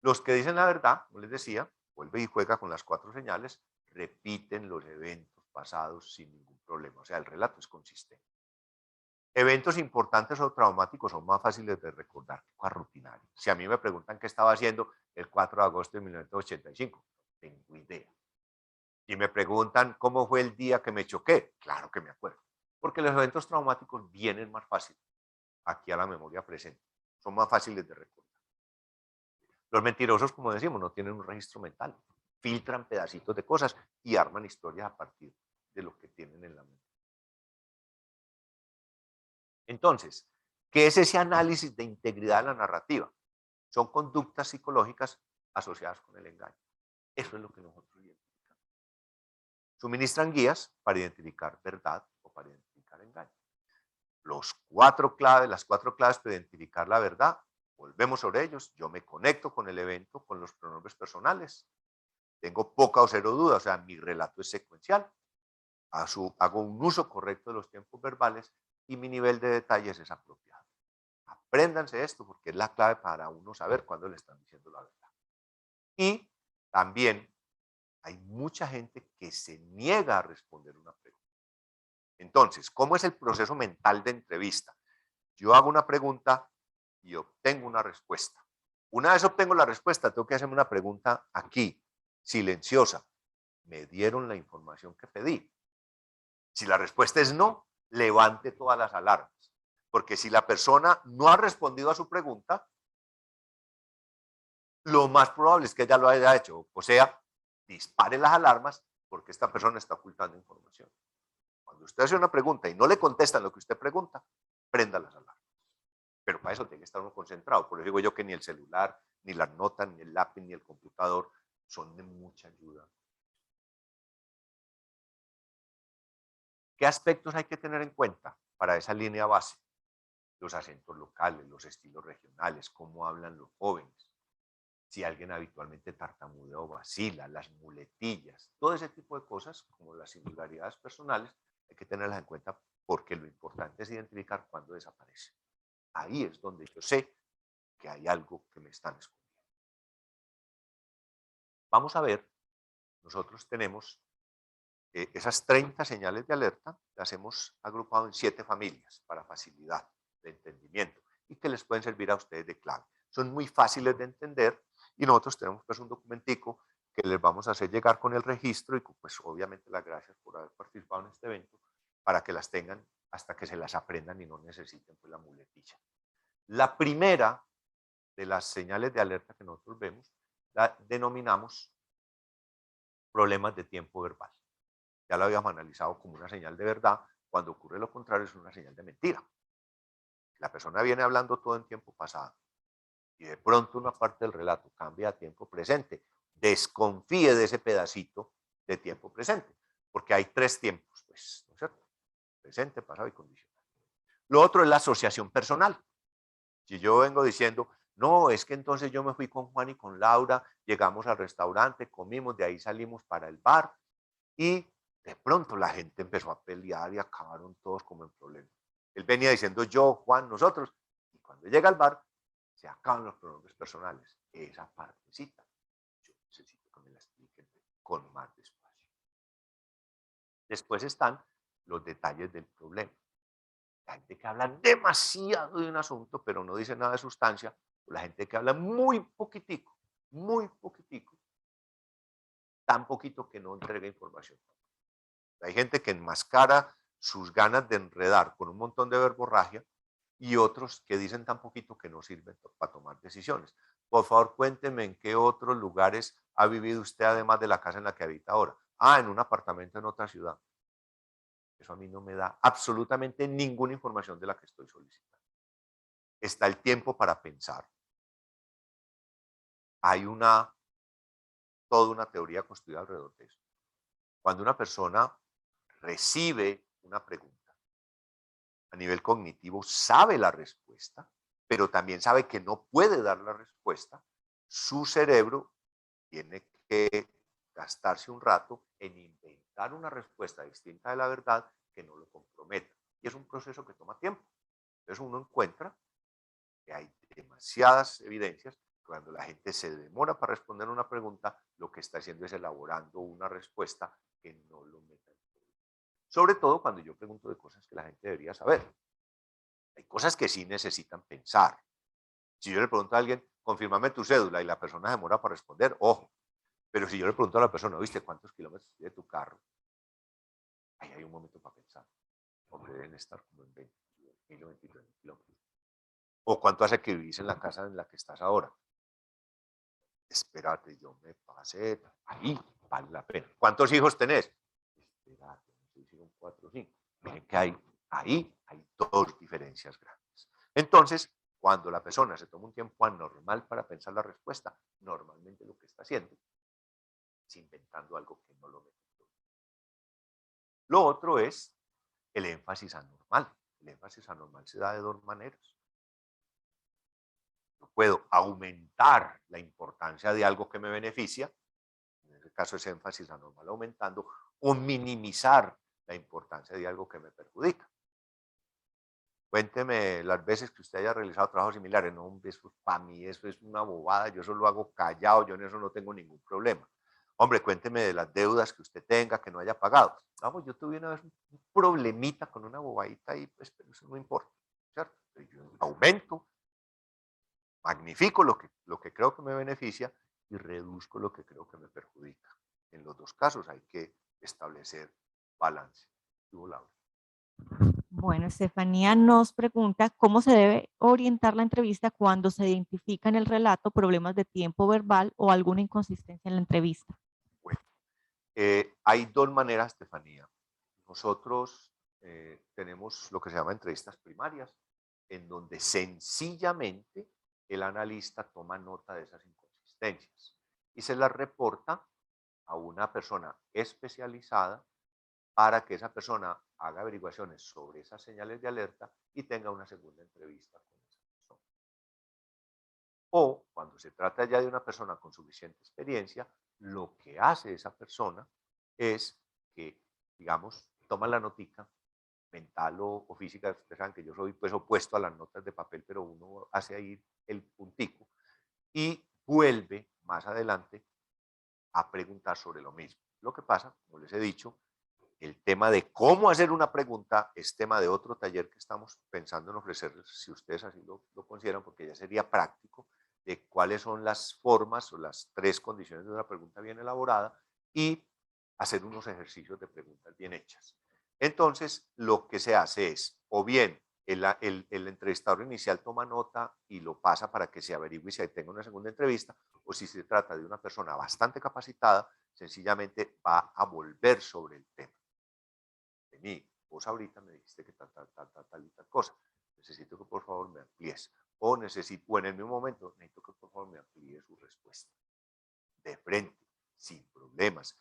Los que dicen la verdad, como les decía, vuelve y juega con las 4 señales, repiten los eventos pasados sin ningún problema. O sea, el relato es consistente. Eventos importantes o traumáticos son más fáciles de recordar que cosas rutinarias. Si a mí me preguntan qué estaba haciendo el 4 de agosto de 1985, no tengo idea. Si me preguntan cómo fue el día que me choqué, claro que me acuerdo. Porque los eventos traumáticos vienen más fácil aquí a la memoria presente. Son más fáciles de recordar. Los mentirosos, como decimos, no tienen un registro mental. Filtran pedacitos de cosas y arman historias a partir de lo que tienen en la mente. Entonces, ¿qué es ese análisis de integridad de la narrativa? Son conductas psicológicas asociadas con el engaño. Eso es lo que nosotros identificamos. Suministran guías para identificar verdad o para identificar engaño. Las 4 claves para identificar la verdad, volvemos sobre ellos. Yo me conecto con el evento, con los pronombres personales. Tengo poca o cero duda, o sea, mi relato es secuencial. Hago un uso correcto de los tiempos verbales y mi nivel de detalles es apropiado. Apréndanse esto porque es la clave para uno saber cuándo le están diciendo la verdad. Y también hay mucha gente que se niega a responder una pregunta. Entonces, ¿cómo es el proceso mental de entrevista? Yo hago una pregunta y obtengo una respuesta. Una vez obtengo la respuesta, tengo que hacerme una pregunta aquí, silenciosa. ¿Me dieron la información que pedí? Si la respuesta es no, levante todas las alarmas. Porque si la persona no ha respondido a su pregunta, lo más probable es que ella lo haya hecho. O sea, dispare las alarmas porque esta persona está ocultando información. Cuando usted hace una pregunta y no le contestan lo que usted pregunta, prenda las alarmas. Pero para eso tiene que estar uno concentrado. Por eso digo yo que ni el celular, ni las notas, ni el lápiz, ni el computador son de mucha ayuda. ¿Qué aspectos hay que tener en cuenta para esa línea base? Los acentos locales, los estilos regionales, cómo hablan los jóvenes, si alguien habitualmente tartamudea o vacila, las muletillas, todo ese tipo de cosas, como las singularidades personales, hay que tenerlas en cuenta porque lo importante es identificar cuándo desaparece. Ahí es donde yo sé que hay algo que me están escondiendo. Vamos a ver, nosotros tenemos esas 30 señales de alerta, las hemos agrupado en 7 familias para facilidad de entendimiento y que les pueden servir a ustedes de clave. Son muy fáciles de entender y nosotros tenemos pues un documentico que les vamos a hacer llegar con el registro y pues obviamente las gracias por haber participado en este evento para que las tengan hasta que se las aprendan y no necesiten pues la muletilla. La primera de las señales de alerta que nosotros vemos la denominamos problemas de tiempo verbal. Ya lo habíamos analizado como una señal de verdad, cuando ocurre lo contrario es una señal de mentira. La persona viene hablando todo en tiempo pasado y de pronto una parte del relato cambia a tiempo presente. Desconfíe de ese pedacito de tiempo presente, porque hay 3 tiempos, pues, ¿no es cierto? Presente, pasado y condicional. Lo otro es la asociación personal. Si yo vengo diciendo, no, es que entonces yo me fui con Juan y con Laura, llegamos al restaurante, comimos, de ahí salimos para el bar y de pronto la gente empezó a pelear y acabaron todos como en problemas. Él venía diciendo yo, Juan, nosotros, y cuando llega al bar, se acaban los pronombres personales. Esa partecita, yo necesito que me la expliquen con más despacio. Después están los detalles del problema. La gente que habla demasiado de un asunto, pero no dice nada de sustancia, o la gente que habla muy poquitico, tan poquito que no entrega información. Hay gente que enmascara sus ganas de enredar con un montón de verborragia, y otros que dicen tan poquito que no sirven para tomar decisiones. Por favor, cuénteme en qué otros lugares ha vivido usted además de la casa en la que habita ahora. Ah, en un apartamento en otra ciudad. Eso a mí no me da absolutamente ninguna información de la que estoy solicitando. Está el tiempo para pensar. Hay toda una teoría construida alrededor de eso. Cuando una persona recibe una pregunta a nivel cognitivo, sabe la respuesta, pero también sabe que no puede dar la respuesta, su cerebro tiene que gastarse un rato en inventar una respuesta distinta de la verdad que no lo comprometa. Y es un proceso que toma tiempo. Entonces uno encuentra que hay demasiadas evidencias. Cuando la gente se demora para responder una pregunta, lo que está haciendo es elaborando una respuesta que no lo meta en problema. Sobre todo cuando yo pregunto de cosas que la gente debería saber. Hay cosas que sí necesitan pensar. Si yo le pregunto a alguien, confírmame tu cédula, y la persona se demora para responder, ojo. Pero si yo le pregunto a la persona, ¿viste cuántos kilómetros tiene tu carro? Ahí hay un momento para pensar. Porque deben estar como en 20, 23 kilómetros. ¿O cuánto hace que vivís en la casa en la que estás ahora? Espérate, yo me pasé, ahí vale la pena. ¿Cuántos hijos tenés? Espérate, no sé si son 4 o 5. Miren que ahí hay dos diferencias grandes. Entonces, cuando la persona se toma un tiempo anormal para pensar la respuesta, normalmente lo que está haciendo es inventando algo que no lo mete. Lo otro es el énfasis anormal. El énfasis anormal se da de dos maneras. Yo puedo aumentar la importancia de algo que me beneficia, en este caso es énfasis anormal aumentando, o minimizar la importancia de algo que me perjudica. Cuénteme las veces que usted haya realizado trabajos similares. No, eso, para mí eso es una bobada, yo eso lo hago callado, yo en eso no tengo ningún problema. Hombre, cuénteme de las deudas que usted tenga, que no haya pagado. Vamos, yo tuve una vez un problemita con una bobadita y pues, pero eso no importa, ¿cierto? Yo aumento, magnifico lo que creo que me beneficia y reduzco lo que creo que me perjudica. En los dos casos hay que establecer balance. Laura. Bueno, Estefanía nos pregunta cómo se debe orientar la entrevista cuando se identifica en el relato problemas de tiempo verbal o alguna inconsistencia en la entrevista. Bueno, hay dos maneras, Estefanía. Nosotros tenemos lo que se llama entrevistas primarias, en donde sencillamente el analista toma nota de esas inconsistencias y se las reporta a una persona especializada para que esa persona haga averiguaciones sobre esas señales de alerta y tenga una segunda entrevista con esa persona. O cuando se trata ya de una persona con suficiente experiencia, lo que hace esa persona es que, digamos, toma la notica mental o física. Ustedes saben que yo soy pues opuesto a las notas de papel, pero uno hace ahí el puntico y vuelve más adelante a preguntar sobre lo mismo. Lo que pasa, como les he dicho, el tema de cómo hacer una pregunta es tema de otro taller que estamos pensando en ofrecerles, si ustedes así lo consideran, porque ya sería práctico, de cuáles son las formas o las tres condiciones de una pregunta bien elaborada y hacer unos ejercicios de preguntas bien hechas. Entonces, lo que se hace es, o bien el entrevistador inicial toma nota y lo pasa para que se averigüe si tenga una segunda entrevista, o si se trata de una persona bastante capacitada, sencillamente va a volver sobre el tema. Vení, vos ahorita me dijiste que tal y tal cosa. Necesito que por favor me amplíes. O en el mismo momento, necesito que por favor me amplíe su respuesta. De frente, sin problemas.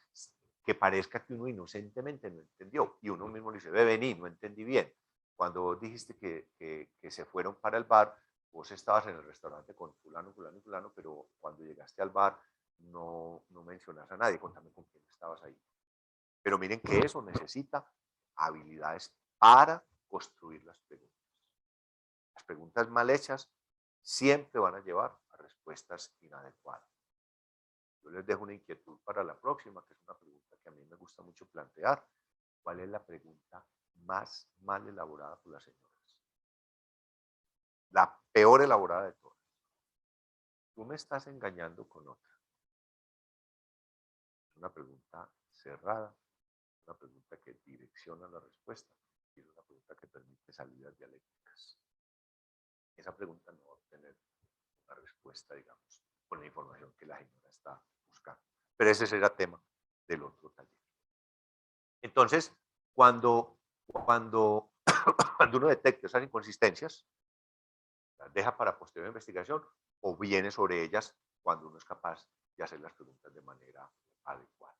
Que parezca que uno inocentemente no entendió. Y uno mismo le dice, vení, no entendí bien. Cuando vos dijiste que se fueron para el bar, vos estabas en el restaurante con fulano, fulano y fulano, pero cuando llegaste al bar no mencionas a nadie. Contame con quién estabas ahí. Pero miren que eso necesita habilidades para construir las preguntas. Las preguntas mal hechas siempre van a llevar a respuestas inadecuadas. Yo les dejo una inquietud para la próxima, que es una pregunta que a mí me gusta mucho plantear. ¿Cuál es la pregunta más mal elaborada por las señoras? La peor elaborada de todas. Tú me estás engañando con otra. Es una pregunta cerrada, una pregunta que direcciona la respuesta es una pregunta que permite salidas dialécticas. Esa pregunta no va a obtener una respuesta, digamos, con la información que la señora está buscando. Pero ese será tema del otro taller. Entonces, cuando uno detecta esas inconsistencias, las deja para posterior investigación o viene sobre ellas cuando uno es capaz de hacer las preguntas de manera adecuada.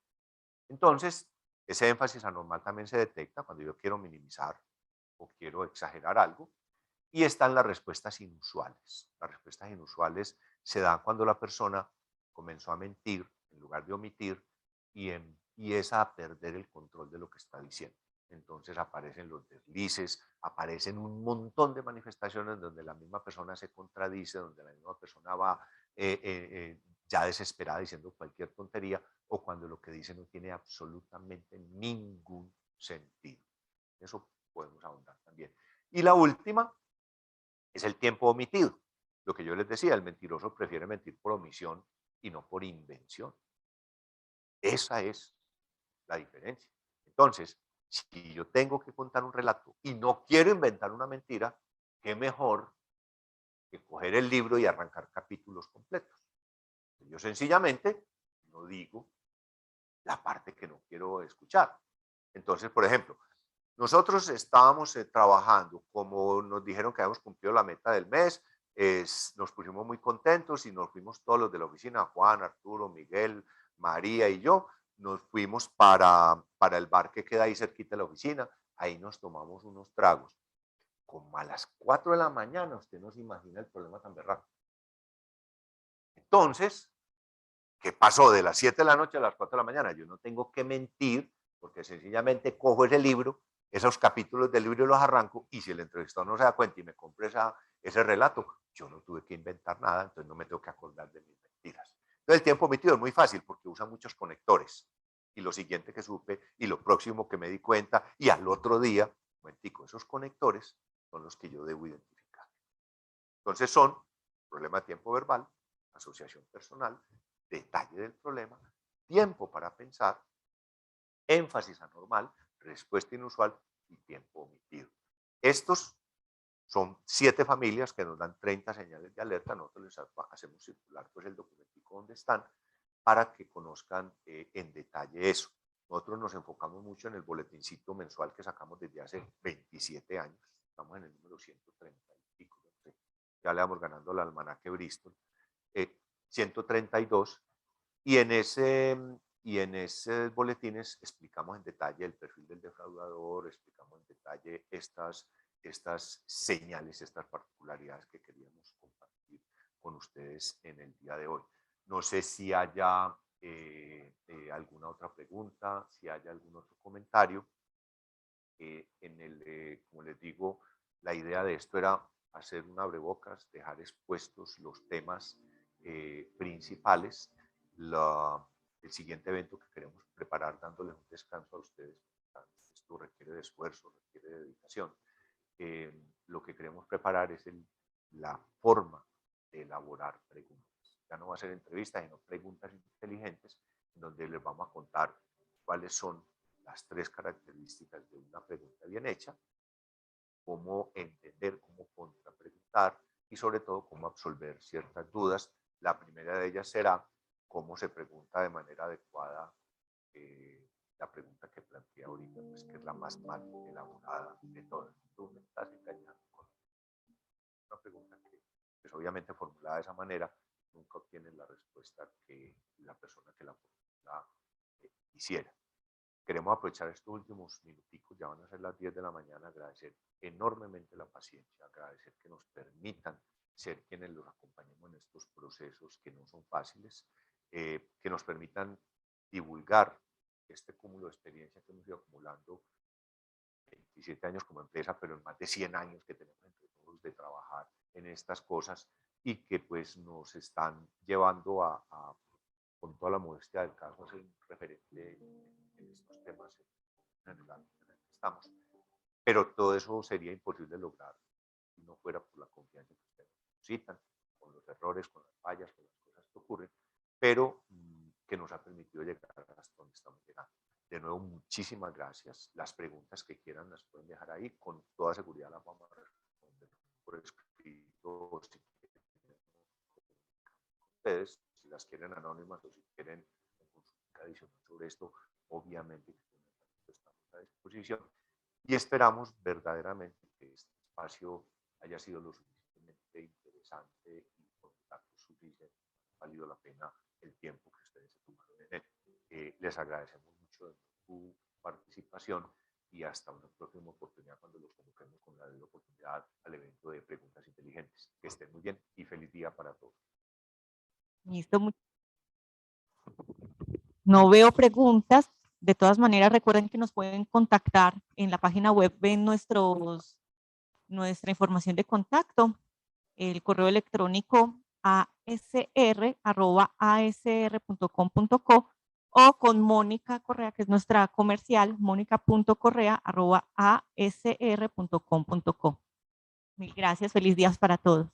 Entonces, ese énfasis anormal también se detecta cuando yo quiero minimizar o quiero exagerar algo. Y están las respuestas inusuales. Las respuestas inusuales se dan cuando la persona comenzó a mentir en lugar de omitir y empieza a perder el control de lo que está diciendo. Entonces aparecen los deslices, aparecen un montón de manifestaciones donde la misma persona se contradice, donde la misma persona va ya desesperada diciendo cualquier tontería o cuando lo que dice no tiene absolutamente ningún sentido. Eso podemos ahondar también. Y la última es el tiempo omitido. Lo que yo les decía, el mentiroso prefiere mentir por omisión y no por invención. Esa es la diferencia. Entonces, si yo tengo que contar un relato y no quiero inventar una mentira, qué mejor que coger el libro y arrancar capítulos completos. Yo sencillamente no digo la parte que no quiero escuchar. Entonces, por ejemplo, nosotros estábamos trabajando, como nos dijeron que habíamos cumplido la meta del mes, nos pusimos muy contentos y nos fuimos todos los de la oficina, Juan, Arturo, Miguel, María y yo, nos fuimos para el bar que queda ahí cerquita de la oficina, ahí nos tomamos unos tragos. Como a las 4 de la mañana, usted no se imagina el problema tan berraco. Entonces, ¿qué pasó de las 7 de la noche a las 4 de la mañana? Yo no tengo que mentir, porque sencillamente cojo ese libro, esos capítulos del libro y los arranco, y si el entrevistado no se da cuenta y me compra ese relato, yo no tuve que inventar nada, entonces no me tengo que acordar de mis mentiras. Entonces el tiempo omitido es muy fácil porque usa muchos conectores. Y lo siguiente que supe, y lo próximo que me di cuenta, y al otro día, momentico, esos conectores son los que yo debo identificar. Entonces son problema de tiempo verbal, asociación personal, detalle del problema, tiempo para pensar, énfasis anormal, respuesta inusual y tiempo omitido. Estos son 7 familias que nos dan 30 señales de alerta. Nosotros les hacemos circular pues, el documentico donde están para que conozcan en detalle eso. Nosotros nos enfocamos mucho en el boletincito mensual que sacamos desde hace 27 años. Estamos en el número 130 y pico. No sé, ya le vamos ganando al almanaque Bristol. 132. Y en esos boletines explicamos en detalle el perfil del defraudador, explicamos en detalle estas señales, estas particularidades que queríamos compartir con ustedes en el día de hoy. No sé si haya alguna otra pregunta, si haya algún otro comentario. Como les digo, la idea de esto era hacer un abrebocas, dejar expuestos los temas principales. El siguiente evento que queremos preparar dándoles un descanso a ustedes, esto requiere de esfuerzo, requiere de dedicación. Lo que queremos preparar es la forma de elaborar preguntas. Ya no va a ser entrevistas, sino preguntas inteligentes, en donde les vamos a contar cuáles son las 3 características de una pregunta bien hecha, cómo entender, cómo contrapreguntar y sobre todo cómo absolver ciertas dudas. La primera de ellas será cómo se pregunta de manera adecuada la pregunta que plantea ahorita, pues, que es la más mal elaborada de todas. Tú me estás engañando con una pregunta que, pues, obviamente formulada de esa manera, nunca obtienes la respuesta que la persona que la formula quisiera. Queremos aprovechar estos últimos minuticos, ya van a ser las 10 de la mañana, agradecer enormemente la paciencia, agradecer que nos permitan ser quienes los acompañemos en estos procesos que no son fáciles, que nos permitan divulgar este cúmulo de experiencia que hemos ido acumulando 27 años como empresa, pero en más de 100 años que tenemos entre todos de trabajar en estas cosas y que pues nos están llevando con toda la modestia del caso, a ser un referente en estos temas en el ámbito en el que estamos. Pero todo eso sería imposible lograr si no fuera por la confianza que ustedes necesitan, con los errores, con las fallas, con las cosas que ocurren, pero que nos ha permitido llegar hasta donde estamos llegando. De nuevo, muchísimas gracias. Las preguntas que quieran las pueden dejar ahí. Con toda seguridad las vamos a responder por escrito. Si ustedes, si las quieren anónimas o si quieren consulta adicional sobre esto, obviamente estamos a disposición. Y esperamos verdaderamente que este espacio haya sido lo suficientemente interesante y con datos suficientes. Ha valido la pena el tiempo que ustedes se tomaron en él. Les agradecemos mucho su participación y hasta una próxima oportunidad cuando los convoquemos con la oportunidad al evento de preguntas inteligentes. Que estén muy bien y feliz día para todos. Listo. No veo preguntas. De todas maneras, recuerden que nos pueden contactar en la página web, ven nuestra información de contacto, el correo electrónico asr@asr.com.co o con Mónica Correa, que es nuestra comercial, monica.correa@asr.com.co. Mil gracias, feliz días para todos.